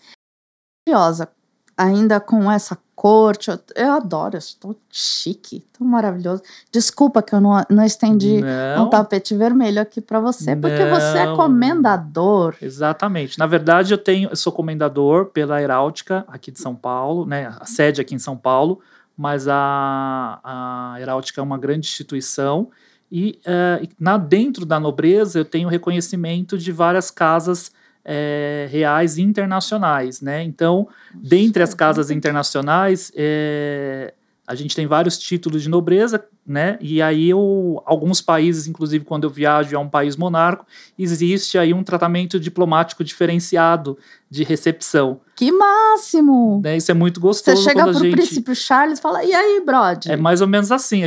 Curiosa, ainda com essa corte, eu adoro, eu estou chique, tão maravilhoso. Desculpa que eu não estendi um tapete vermelho aqui para você, porque você é comendador. Exatamente. Na verdade, eu sou comendador pela Heráutica aqui de São Paulo, né? A sede aqui em São Paulo, mas a Heráutica é uma grande instituição e dentro da nobreza eu tenho reconhecimento de várias casas reais e internacionais, né? Então, dentre as casas internacionais, a gente tem vários títulos de nobreza, né? E aí alguns países, inclusive quando eu viajo a um país monarco, existe aí um tratamento diplomático diferenciado de recepção. Que máximo! Né? Isso é muito gostoso. Você chega pro príncipe Charles e fala, e aí, brother? É mais ou menos assim.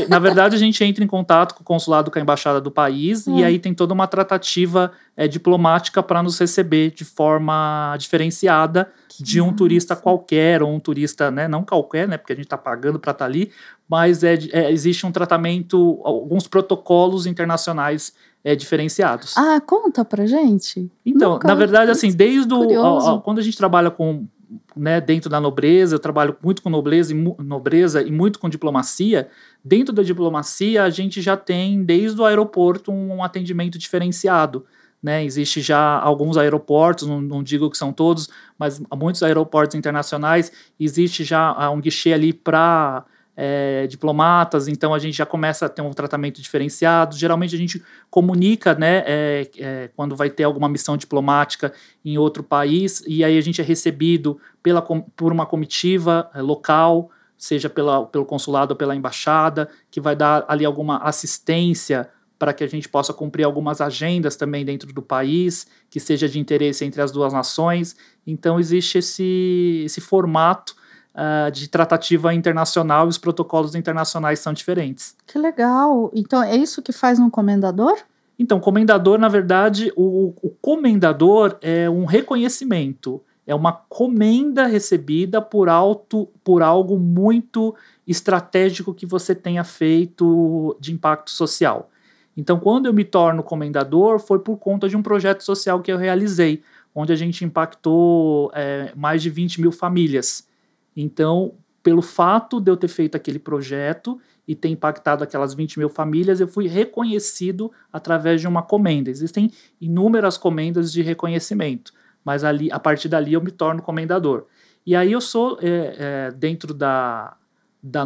Na verdade, a gente entra em contato com o consulado, com a embaixada do país, e aí tem toda uma tratativa diplomática para nos receber de forma diferenciada de um turista qualquer, ou um turista, né, não qualquer, né, porque a gente está pagando para estar ali, mas existe um tratamento, alguns protocolos internacionais diferenciados. Conta pra gente. Então, na verdade, assim, desde quando a gente trabalha com, né, dentro da nobreza, eu trabalho muito com nobreza e muito com diplomacia. Dentro da diplomacia, a gente já tem, desde o aeroporto, um atendimento diferenciado. Né, existe já alguns aeroportos, não digo que são todos, mas muitos aeroportos internacionais, existe já um guichê ali para diplomatas, então a gente já começa a ter um tratamento diferenciado. Geralmente a gente comunica, né, quando vai ter alguma missão diplomática em outro país, e aí a gente é recebido por uma comitiva local, seja pelo consulado ou pela embaixada, que vai dar ali alguma assistência para que a gente possa cumprir algumas agendas também dentro do país, que seja de interesse entre as duas nações. Então existe esse formato de tratativa internacional e os protocolos internacionais são diferentes. Que legal! Então é isso que faz um comendador? Então, comendador, na verdade, o comendador é um reconhecimento, é uma comenda recebida por algo muito estratégico que você tenha feito de impacto social. Então, quando eu me torno comendador, foi por conta de um projeto social que eu realizei, onde a gente impactou mais de 20 mil famílias. Então, pelo fato de eu ter feito aquele projeto e ter impactado aquelas 20 mil famílias, eu fui reconhecido através de uma comenda. Existem inúmeras comendas de reconhecimento, mas a partir dali eu me torno comendador. E aí eu sou, dentro da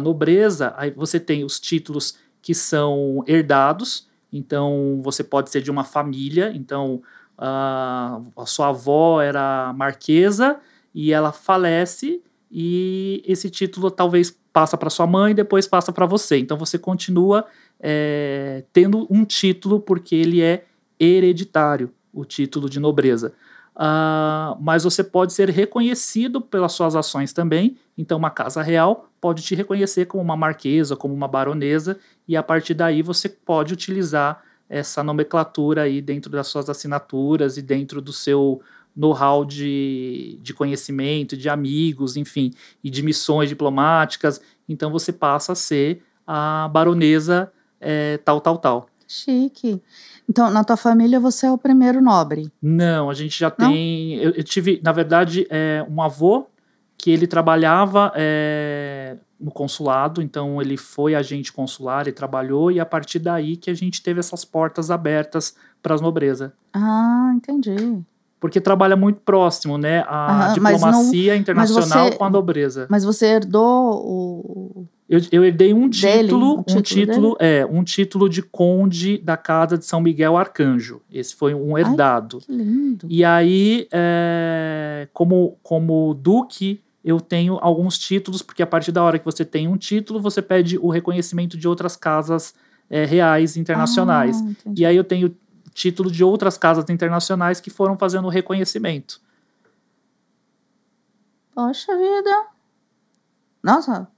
nobreza, aí você tem os títulos que são herdados. Então, você pode ser de uma família. Então, a sua avó era marquesa e ela falece e esse título talvez passa para sua mãe e depois passa para você. Então você continua tendo um título porque ele é hereditário, o título de nobreza. Mas você pode ser reconhecido pelas suas ações também. Então uma casa real pode te reconhecer como uma marquesa, como uma baronesa, e a partir daí você pode utilizar essa nomenclatura aí dentro das suas assinaturas e dentro do seu know-how de conhecimento, de amigos, enfim, e de missões diplomáticas. Então você passa a ser a baronesa tal. Chique. Então, na tua família, você é o primeiro nobre? Não, a gente já tem... Eu tive, na verdade, um avô que ele trabalhava no consulado, então ele foi agente consular e trabalhou, e a partir daí que a gente teve essas portas abertas para as nobrezas. Ah, entendi. Porque trabalha muito próximo, né? A diplomacia internacional com a nobreza. Mas você herdou Eu herdei um dele, título de conde da casa de São Miguel Arcanjo. Esse foi um herdado. Ai, que lindo. E aí, como duque, eu tenho alguns títulos, porque a partir da hora que você tem um título, você pede o reconhecimento de outras casas reais internacionais. E aí eu tenho título de outras casas internacionais que foram fazendo o reconhecimento. Poxa vida. Nossa.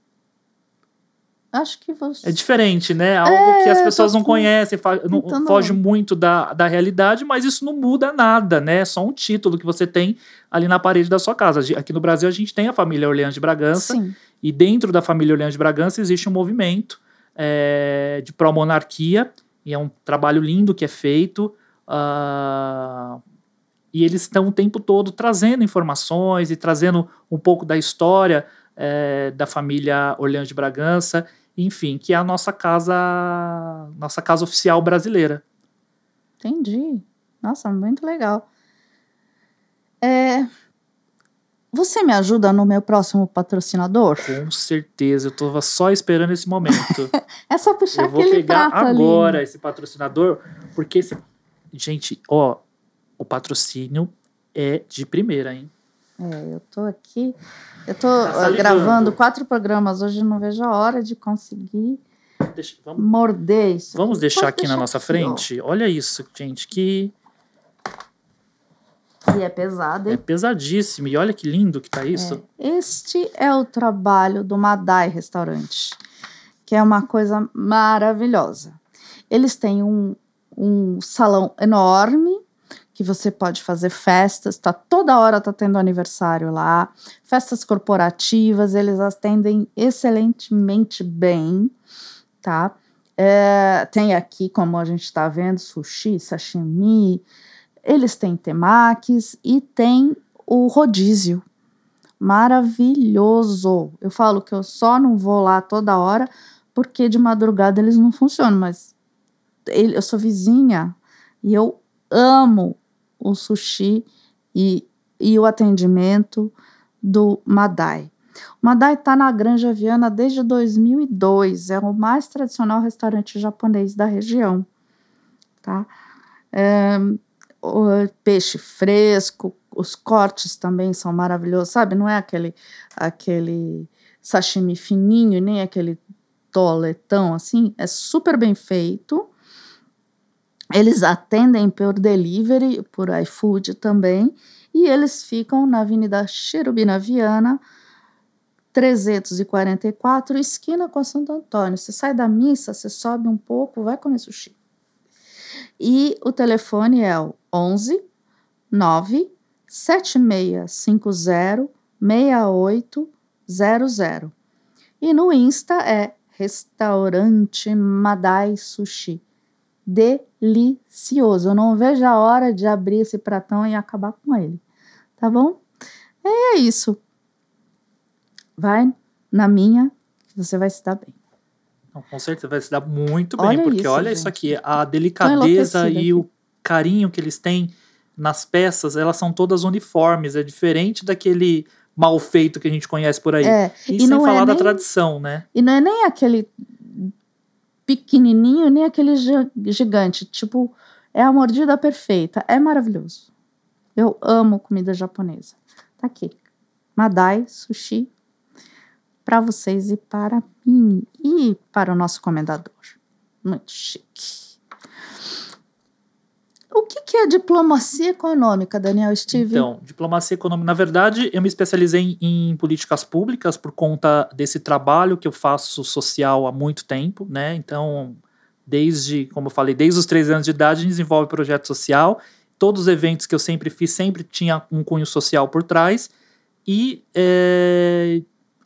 Acho que você... É diferente, né? Algo que as pessoas não conhecem, foge muito da realidade, mas isso não muda nada, né? É só um título que você tem ali na parede da sua casa. Aqui no Brasil a gente tem a família Orleans de Bragança. Sim. E dentro da família Orleans de Bragança existe um movimento de pró-monarquia, e é um trabalho lindo que é feito, e eles estão o tempo todo trazendo informações e trazendo um pouco da história da família Orleans de Bragança, enfim, que é a nossa casa oficial brasileira. Entendi. Nossa, muito legal. Você me ajuda no meu próximo patrocinador? Com certeza, eu estava só esperando esse momento. É só puxar aquele prato ali. Eu vou pegar agora esse patrocinador, porque gente, ó, o patrocínio é de primeira, hein? Eu tô aqui, gravando 4 programas hoje, não vejo a hora de conseguir morder isso. Vamos deixar aqui na nossa frente? Olha isso, gente, que... E é pesado, hein? É pesadíssimo, e olha que lindo que tá isso. Este é o trabalho do Madai Restaurante, que é uma coisa maravilhosa. Eles têm um salão enorme, que você pode fazer festas, toda hora tá tendo aniversário lá, festas corporativas, eles atendem excelentemente bem, tá? Tem aqui, como a gente tá vendo, sushi, sashimi, eles têm temakis e tem o rodízio, maravilhoso. Eu falo que eu só não vou lá toda hora, porque de madrugada eles não funcionam, mas eu sou vizinha e eu amo o sushi e o atendimento do Madai. O Madai está na Granja Viana desde 2002, é o mais tradicional restaurante japonês da região, tá? O peixe fresco, os cortes também são maravilhosos, sabe? Não é aquele sashimi fininho, nem aquele toletão assim, é super bem feito. Eles atendem por delivery, por iFood também, e eles ficam na Avenida Cherubina Viana, 344, esquina com a Santo Antônio. Você sai da missa, você sobe um pouco, vai comer sushi. E o telefone é o 11 9 7650 6800. E no Insta é Restaurante Madai Sushi. Delicioso. Eu não vejo a hora de abrir esse pratão e acabar com ele. Tá bom? É isso. Vai na minha, que você vai se dar bem. Com certeza vai se dar muito bem, porque olha isso aqui, a delicadeza e o carinho que eles têm nas peças, elas são todas uniformes, é diferente daquele mal feito que a gente conhece por aí. E sem falar da tradição, né? E não é nem aquele pequenininho, nem aquele gigante, tipo, é a mordida perfeita, é maravilhoso. Eu amo comida japonesa. Tá aqui, Madai Sushi para vocês e para mim e para o nosso comendador. Muito chique. O que é diplomacia econômica, Daniel Steve? Então, diplomacia econômica, na verdade, eu me especializei em políticas públicas por conta desse trabalho que eu faço social há muito tempo, né? Então, como eu falei, desde os 13 anos de idade, a gente desenvolve projeto social. Todos os eventos que eu sempre fiz, sempre tinha um cunho social por trás. E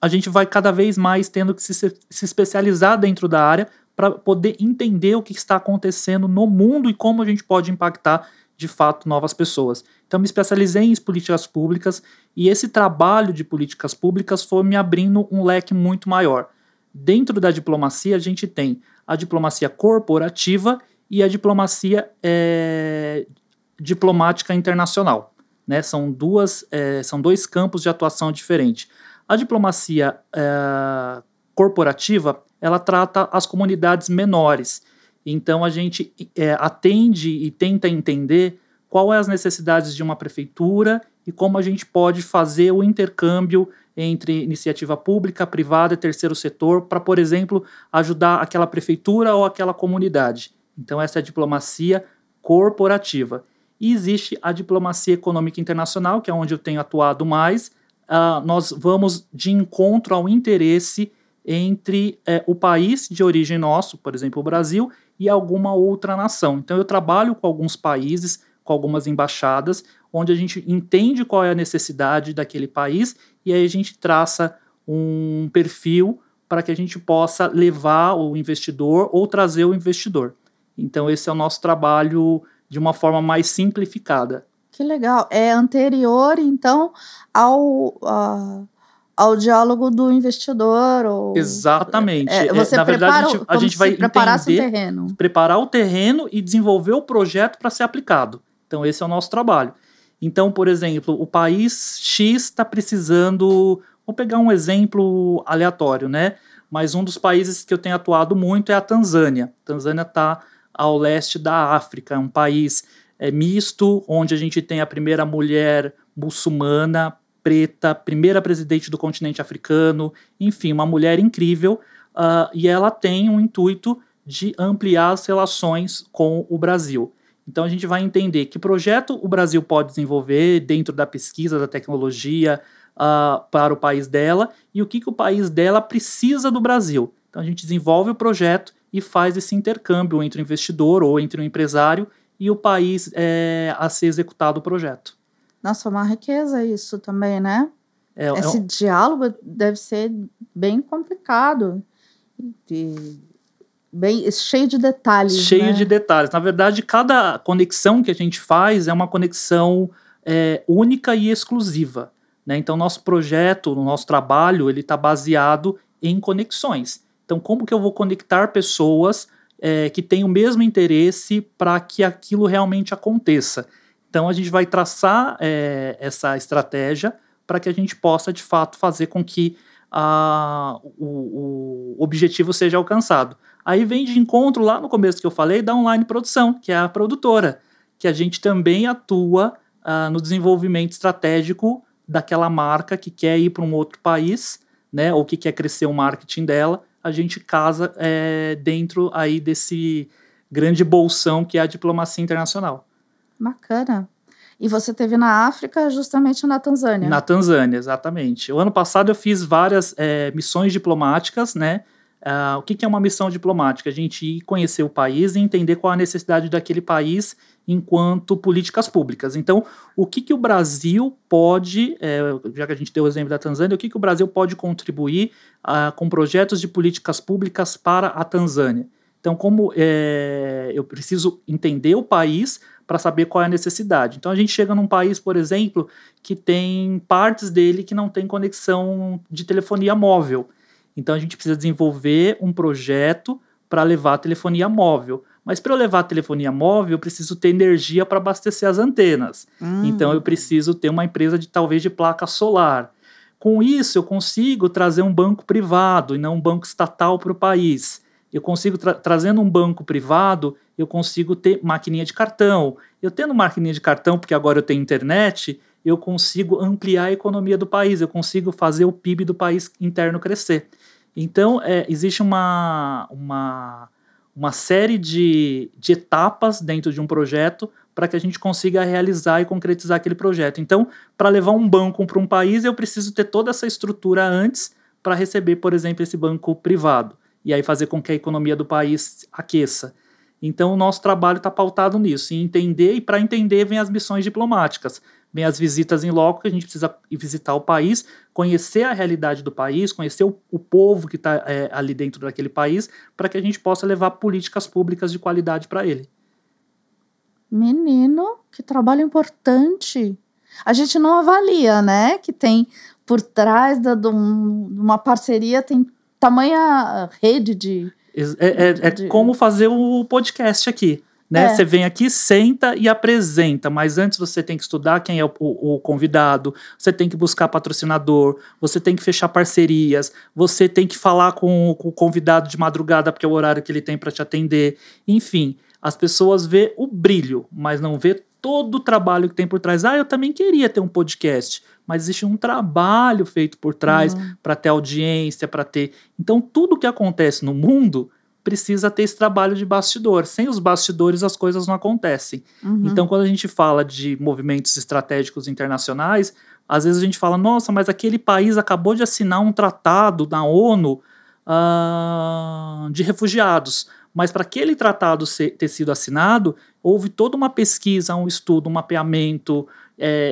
a gente vai cada vez mais tendo que se especializar dentro da área para poder entender o que está acontecendo no mundo e como a gente pode impactar, de fato, novas pessoas. Então, me especializei em políticas públicas e esse trabalho de políticas públicas foi me abrindo um leque muito maior. Dentro da diplomacia, a gente tem a diplomacia corporativa e a diplomacia diplomática internacional, né? São dois campos de atuação diferentes. A diplomacia corporativa, ela trata as comunidades menores. Então, a gente atende e tenta entender quais são as necessidades de uma prefeitura e como a gente pode fazer o intercâmbio entre iniciativa pública, privada e terceiro setor para, por exemplo, ajudar aquela prefeitura ou aquela comunidade. Então, essa é a diplomacia corporativa. E existe a diplomacia econômica internacional, que é onde eu tenho atuado mais. Nós vamos de encontro ao interesse entre o país de origem nosso, por exemplo, o Brasil, e alguma outra nação. Então, eu trabalho com alguns países, com algumas embaixadas, onde a gente entende qual é a necessidade daquele país e aí a gente traça um perfil para que a gente possa levar o investidor ou trazer o investidor. Então, esse é o nosso trabalho de uma forma mais simplificada. Que legal. É anterior, então, ao diálogo do investidor? Exatamente. Você na verdade, a gente vai preparar o terreno e desenvolver o projeto para ser aplicado. Então, esse é o nosso trabalho. Então, por exemplo, o país X está precisando... Vou pegar um exemplo aleatório, né? Mas um dos países que eu tenho atuado muito é a Tanzânia. A Tanzânia está ao leste da África, é um país misto, onde a gente tem a primeira mulher muçulmana preta, primeira presidente do continente africano, enfim, uma mulher incrível, e ela tem um intuito de ampliar as relações com o Brasil. Então a gente vai entender que projeto o Brasil pode desenvolver dentro da pesquisa, da tecnologia, para o país dela, e o que o país dela precisa do Brasil. Então a gente desenvolve o projeto e faz esse intercâmbio entre o investidor ou entre o empresário e o país a ser executado o projeto. Nossa, uma riqueza isso também, né? Esse diálogo deve ser bem complicado, bem cheio de detalhes. Cheio de detalhes. Na verdade, cada conexão que a gente faz é uma conexão única e exclusiva, né? Então, nosso projeto, o nosso trabalho, ele está baseado em conexões. Então, como que eu vou conectar pessoas que têm o mesmo interesse para que aquilo realmente aconteça? Então, a gente vai traçar essa estratégia para que a gente possa, de fato, fazer com que o objetivo seja alcançado. Aí vem de encontro, lá no começo que eu falei, da Online Produção, que é a produtora, que a gente também atua no desenvolvimento estratégico daquela marca que quer ir para um outro país, né, ou que quer crescer o marketing dela. A gente casa dentro aí desse grande bolsão que é a diplomacia internacional. Bacana. E você esteve na África, justamente na Tanzânia. Na Tanzânia, exatamente. O ano passado eu fiz várias missões diplomáticas, né? O que é uma missão diplomática? A gente ir conhecer o país e entender qual a necessidade daquele país enquanto políticas públicas. Então, o que o Brasil pode, já que a gente deu o exemplo da Tanzânia, o que o Brasil pode contribuir com projetos de políticas públicas para a Tanzânia? Então, como eu preciso entender o país para saber qual é a necessidade. Então, a gente chega num país, por exemplo, que tem partes dele que não tem conexão de telefonia móvel. Então, a gente precisa desenvolver um projeto para levar a telefonia móvel. Mas para eu levar a telefonia móvel, eu preciso ter energia para abastecer as antenas. Então, eu preciso ter uma empresa talvez de placa solar. Com isso, eu consigo trazer um banco privado e não um banco estatal para o país. Eu consigo, trazendo um banco privado, eu consigo ter maquininha de cartão. Eu tendo maquininha de cartão, porque agora eu tenho internet, eu consigo ampliar a economia do país, eu consigo fazer o PIB do país interno crescer. Então, existe uma série de etapas dentro de um projeto para que a gente consiga realizar e concretizar aquele projeto. Então, para levar um banco para um país, eu preciso ter toda essa estrutura antes para receber, por exemplo, esse banco privado. E aí fazer com que a economia do país aqueça. Então, o nosso trabalho está pautado nisso, em entender, e para entender vem as missões diplomáticas, vem as visitas em loco, que a gente precisa visitar o país, conhecer a realidade do país, conhecer o povo que está ali dentro daquele país, para que a gente possa levar políticas públicas de qualidade para ele. Menino, que trabalho importante. A gente não avalia, né, que tem por trás de uma parceria, tem tamanha rede de... Como fazer o podcast aqui, né? Você vem aqui, senta e apresenta, mas antes você tem que estudar quem é o convidado, você tem que buscar patrocinador, você tem que fechar parcerias, você tem que falar com o convidado de madrugada, porque é o horário que ele tem para te atender. Enfim, as pessoas vê o brilho, mas não vê todo o trabalho que tem por trás. Eu também queria ter um podcast, mas existe um trabalho feito por trás para ter audiência, para ter... Então, tudo que acontece no mundo precisa ter esse trabalho de bastidor. Sem os bastidores, as coisas não acontecem. Então, quando a gente fala de movimentos estratégicos internacionais, às vezes a gente fala, nossa, mas aquele país acabou de assinar um tratado na ONU de refugiados. Mas para aquele tratado ter sido assinado, houve toda uma pesquisa, um estudo, um mapeamento,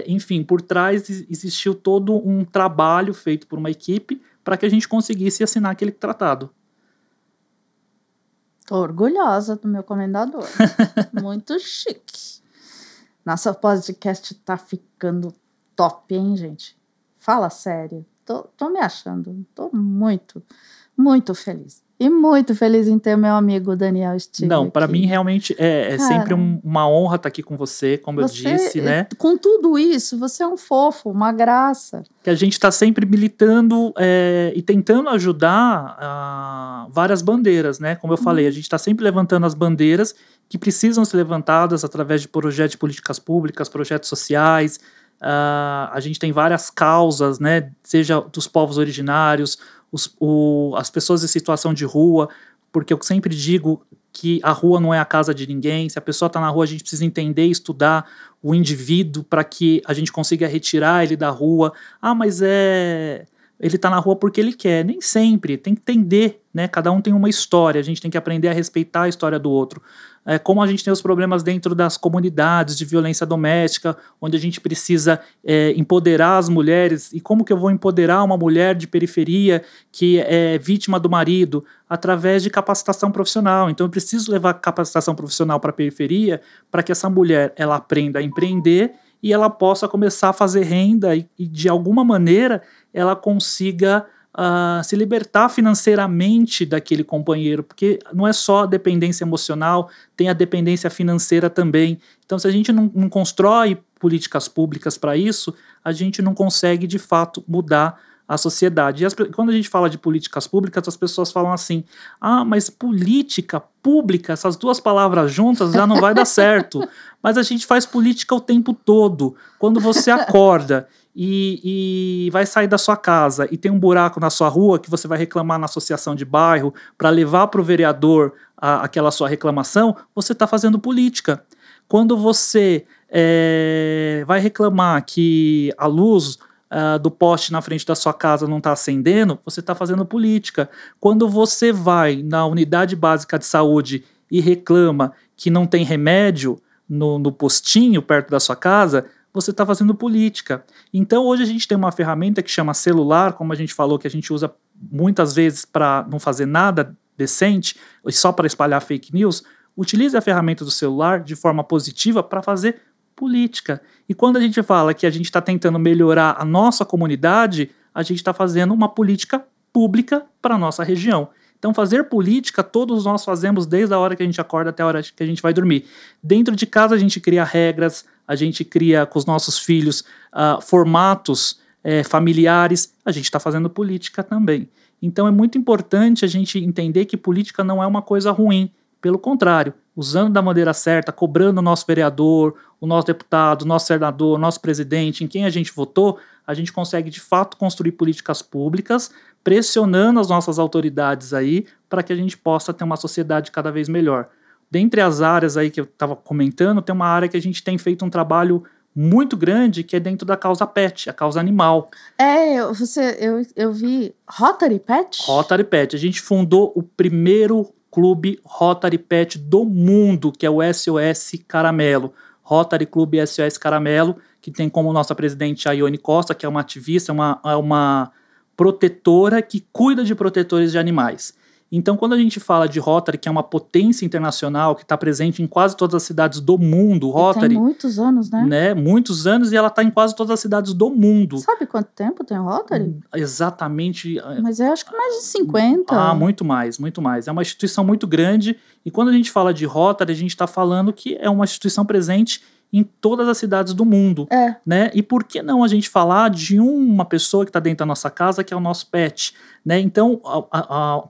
enfim, por trás existiu todo um trabalho feito por uma equipe para que a gente conseguisse assinar aquele tratado. Tô orgulhosa do meu comendador. Muito chique. Nossa podcast tá ficando top, hein, gente? Fala sério. Tô me achando. Tô muito, muito feliz. E muito feliz em ter meu amigo Daniel Stig. Não, para mim realmente é sempre uma honra estar aqui com você, como eu disse, né? Com tudo isso, você é um fofo, uma graça. Que a gente está sempre militando e tentando ajudar várias bandeiras, né? Como eu falei, a gente está sempre levantando as bandeiras que precisam ser levantadas através de projetos de políticas públicas, projetos sociais. A gente tem várias causas, né? Seja dos povos originários, as pessoas em situação de rua, porque eu sempre digo que a rua não é a casa de ninguém. Se a pessoa está na rua, a gente precisa entender e estudar o indivíduo para que a gente consiga retirar ele da rua. Mas ele está na rua porque ele quer. Nem sempre, tem que entender, né? Cada um tem uma história, a gente tem que aprender a respeitar a história do outro. Como a gente tem os problemas dentro das comunidades de violência doméstica, onde a gente precisa empoderar as mulheres. E como que eu vou empoderar uma mulher de periferia que é vítima do marido? Através de capacitação profissional. Então eu preciso levar capacitação profissional para a periferia para que essa mulher ela aprenda a empreender e ela possa começar a fazer renda e de alguma maneira ela consiga se libertar financeiramente daquele companheiro, porque não é só a dependência emocional, tem a dependência financeira também. Então, se a gente não constrói políticas públicas para isso, a gente não consegue, de fato, mudar a sociedade. E quando a gente fala de políticas públicas, as pessoas falam assim, mas política pública, essas duas palavras juntas já não vai dar certo. Mas a gente faz política o tempo todo. Quando você acorda e vai sair da sua casa e tem um buraco na sua rua que você vai reclamar na associação de bairro para levar para o vereador aquela sua reclamação, você está fazendo política. Quando você vai reclamar que a luz do poste na frente da sua casa não está acendendo, você está fazendo política. Quando você vai na unidade básica de saúde e reclama que não tem remédio no postinho perto da sua casa, você está fazendo política. Então hoje a gente tem uma ferramenta que chama celular, como a gente falou, que a gente usa muitas vezes para não fazer nada decente, e só para espalhar fake news. Utilize a ferramenta do celular de forma positiva para fazer política. E quando a gente fala que a gente está tentando melhorar a nossa comunidade, a gente está fazendo uma política pública para a nossa região. Então fazer política todos nós fazemos desde a hora que a gente acorda até a hora que a gente vai dormir. Dentro de casa a gente cria regras, a gente cria com os nossos filhos formatos familiares, a gente está fazendo política também. Então é muito importante a gente entender que política não é uma coisa ruim. Pelo contrário, usando da maneira certa, cobrando o nosso vereador, o nosso deputado, o nosso senador, o nosso presidente, em quem a gente votou, a gente consegue de fato construir políticas públicas, pressionando as nossas autoridades aí para que a gente possa ter uma sociedade cada vez melhor. Dentre as áreas aí que eu estava comentando, tem uma área que a gente tem feito um trabalho muito grande, que é dentro da causa pet, a causa animal. Eu vi Rotary Pet? Rotary Pet. A gente fundou o primeiro clube Rotary Pet do mundo, que é o SOS Caramelo. Rotary Clube SOS Caramelo, que tem como nossa presidente a Ione Costa, que é uma ativista, uma protetora que cuida de protetores de animais. Então, quando a gente fala de Rotary, que é uma potência internacional, que está presente em quase todas as cidades do mundo, Rotary... Tem muitos anos, né? Muitos anos, e ela está em quase todas as cidades do mundo. Sabe quanto tempo tem Rotary? Exatamente. Mas eu acho que mais de 50. Muito mais, muito mais. É uma instituição muito grande, e quando a gente fala de Rotary, a gente está falando que é uma instituição presente em todas as cidades do mundo, né? E por que não a gente falar de uma pessoa que está dentro da nossa casa, que é o nosso pet, né? Então,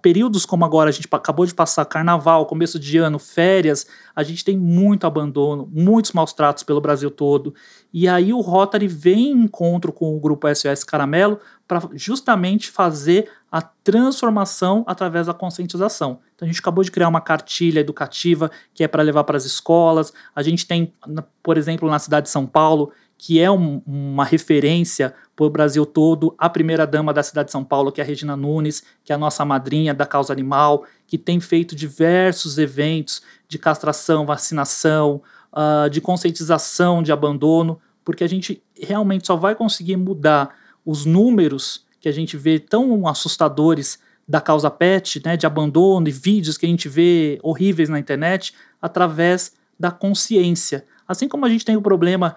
períodos como agora, a gente acabou de passar carnaval, começo de ano, férias, a gente tem muito abandono, muitos maus tratos pelo Brasil todo, e aí o Rotary vem em encontro com o grupo SOS Caramelo para justamente fazer a transformação através da conscientização. Então a gente acabou de criar uma cartilha educativa que é para levar para as escolas. A gente tem, por exemplo, na cidade de São Paulo, que é uma referência para o Brasil todo, a primeira-dama da cidade de São Paulo, que é a Regina Nunes, que é a nossa madrinha da causa animal, que tem feito diversos eventos de castração, vacinação, de conscientização de abandono, porque a gente realmente só vai conseguir mudar os números que a gente vê tão assustadores da causa pet, né, de abandono e vídeos que a gente vê horríveis na internet, através da consciência. Assim como a gente tem o problema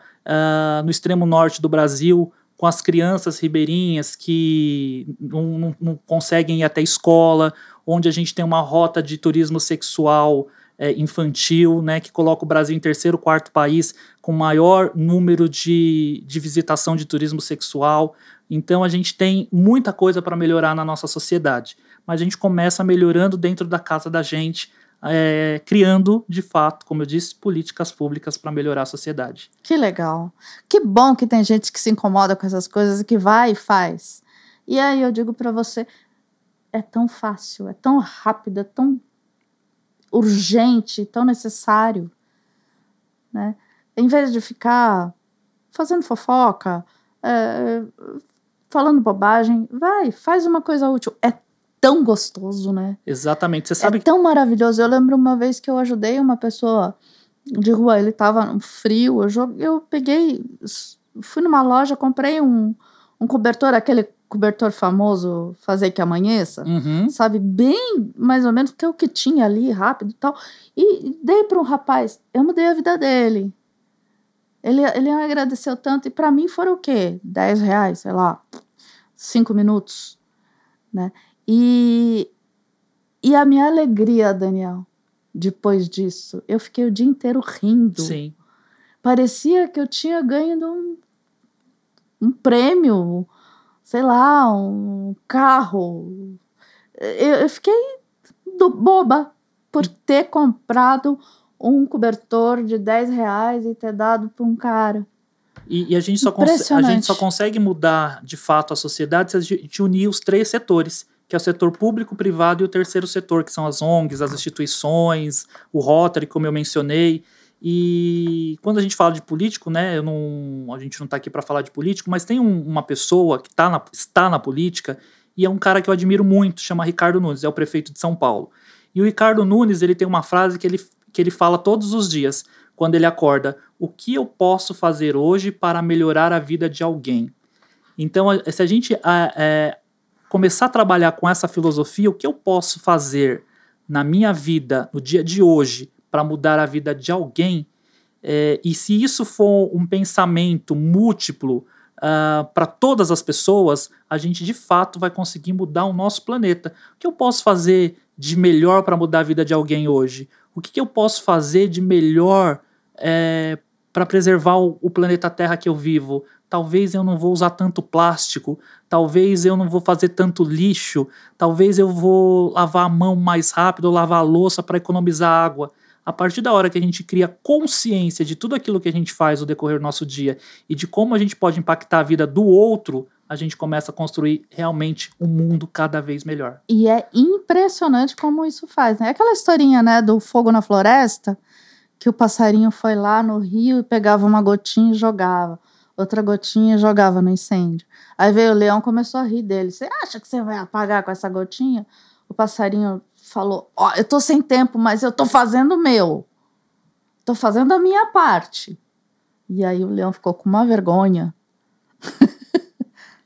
no extremo norte do Brasil, com as crianças ribeirinhas que não conseguem ir até a escola, onde a gente tem uma rota de turismo sexual infantil, né, que coloca o Brasil em terceiro, quarto país com maior número de visitação de turismo sexual. Então a gente tem muita coisa para melhorar na nossa sociedade, mas a gente começa melhorando dentro da casa da gente, criando, de fato, como eu disse, políticas públicas para melhorar a sociedade. Que legal. Que bom que tem gente que se incomoda com essas coisas e que vai e faz. E aí eu digo para você, é tão fácil, é tão rápido, é tão urgente, tão necessário, né? Em vez de ficar fazendo fofoca, falando bobagem, faz uma coisa útil. É tão gostoso, né? Exatamente, você sabe. É tão maravilhoso. Eu lembro uma vez que eu ajudei uma pessoa de rua, ele tava no frio, eu peguei, fui numa loja, comprei um cobertor, aquele cobertor famoso, fazer que amanheça, sabe, bem mais ou menos, que é o que tinha ali, rápido e tal, e dei para um rapaz, eu mudei a vida dele, ele agradeceu tanto, e para mim foram o quê? 10 reais, sei lá, 5 minutos, né, e a minha alegria, Daniel, depois disso, eu fiquei o dia inteiro rindo. Sim. Parecia que eu tinha ganho um prêmio, sei lá, um carro. Eu fiquei boba por ter comprado um cobertor de 10 reais e ter dado para um cara. E a gente só consegue mudar, de fato, a sociedade se a gente unir os três setores, que é o setor público, privado e o terceiro setor, que são as ONGs, as instituições, o Rotary, como eu mencionei. E quando a gente fala de político, né, a gente não está aqui para falar de político, mas tem uma pessoa que está na política, e é um cara que eu admiro muito, chama Ricardo Nunes, é o prefeito de São Paulo. E o Ricardo Nunes, ele tem uma frase que ele fala todos os dias, quando ele acorda: o que eu posso fazer hoje para melhorar a vida de alguém? Então, se a gente começar a trabalhar com essa filosofia, o que eu posso fazer na minha vida, no dia de hoje, para mudar a vida de alguém, e se isso for um pensamento múltiplo para todas as pessoas, a gente de fato vai conseguir mudar o nosso planeta. O que eu posso fazer de melhor para mudar a vida de alguém hoje? O que eu posso fazer de melhor para preservar o planeta Terra que eu vivo? Talvez eu não vou usar tanto plástico, talvez eu não vou fazer tanto lixo, talvez eu vou lavar a mão mais rápido ou lavar a louça para economizar água. A partir da hora que a gente cria consciência de tudo aquilo que a gente faz no decorrer do nosso dia e de como a gente pode impactar a vida do outro, a gente começa a construir realmente um mundo cada vez melhor. E é impressionante como isso faz, né? Aquela historinha, né, do fogo na floresta, que o passarinho foi lá no rio e pegava uma gotinha e jogava. Outra gotinha e jogava no incêndio. Aí veio o leão e começou a rir dele. Você acha que você vai apagar com essa gotinha? O passarinho falou, eu tô sem tempo, mas eu tô fazendo o meu. Tô fazendo a minha parte. E aí o leão ficou com uma vergonha.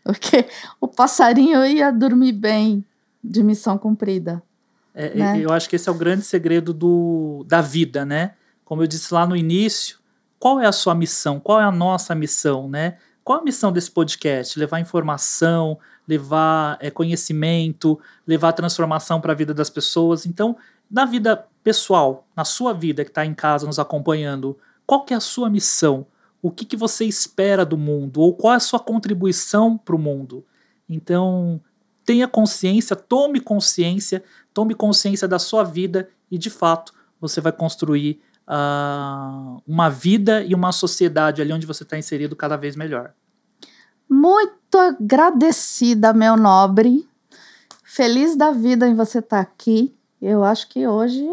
Porque o passarinho ia dormir bem de missão cumprida. Né? Eu acho que esse é o grande segredo da vida, né? Como eu disse lá no início, qual é a sua missão? Qual é a nossa missão, né? Qual a missão desse podcast? Levar informação, levar conhecimento, levar transformação para a vida das pessoas. Então, na vida pessoal, na sua vida que está em casa nos acompanhando, qual que é a sua missão? O que você espera do mundo? Ou qual é a sua contribuição para o mundo? Então, tenha consciência, tome consciência da sua vida e, de fato, você vai construir uma vida e uma sociedade ali onde você está inserido cada vez melhor. Muito agradecida, meu nobre. Feliz da vida em você estar aqui. Eu acho que hoje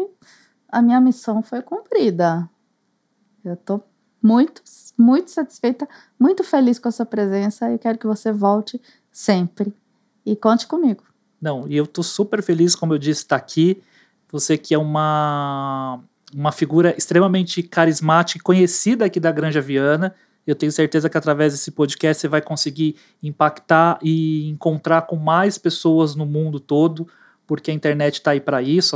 a minha missão foi cumprida. Eu estou muito, muito satisfeita, muito feliz com a sua presença e quero que você volte sempre. E conte comigo. Não, e eu estou super feliz, como eu disse, estar aqui. Você que é uma figura extremamente carismática e conhecida aqui da Granja Viana. Eu tenho certeza que através desse podcast você vai conseguir impactar e encontrar com mais pessoas no mundo todo, porque a internet está aí para isso,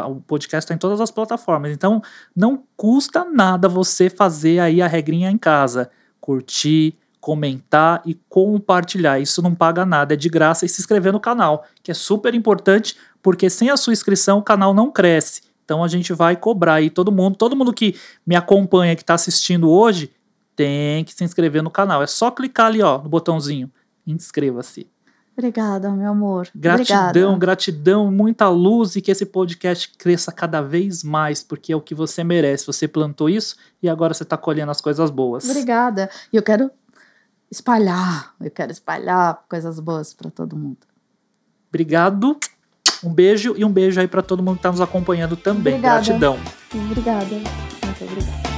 o podcast está em todas as plataformas. Então, não custa nada você fazer aí a regrinha em casa. Curtir, comentar e compartilhar. Isso não paga nada, é de graça. E se inscrever no canal, que é super importante, porque sem a sua inscrição o canal não cresce. Então a gente vai cobrar aí todo mundo que me acompanha, que está assistindo hoje, tem que se inscrever no canal. É só clicar ali, ó, no botãozinho. Inscreva-se. Obrigada, meu amor. Gratidão, muita luz e que esse podcast cresça cada vez mais, porque é o que você merece. Você plantou isso e agora você está colhendo as coisas boas. Obrigada. E eu quero espalhar coisas boas para todo mundo. Obrigado. Um beijo aí para todo mundo que está nos acompanhando também. Obrigada. Gratidão. Obrigada. Muito obrigada.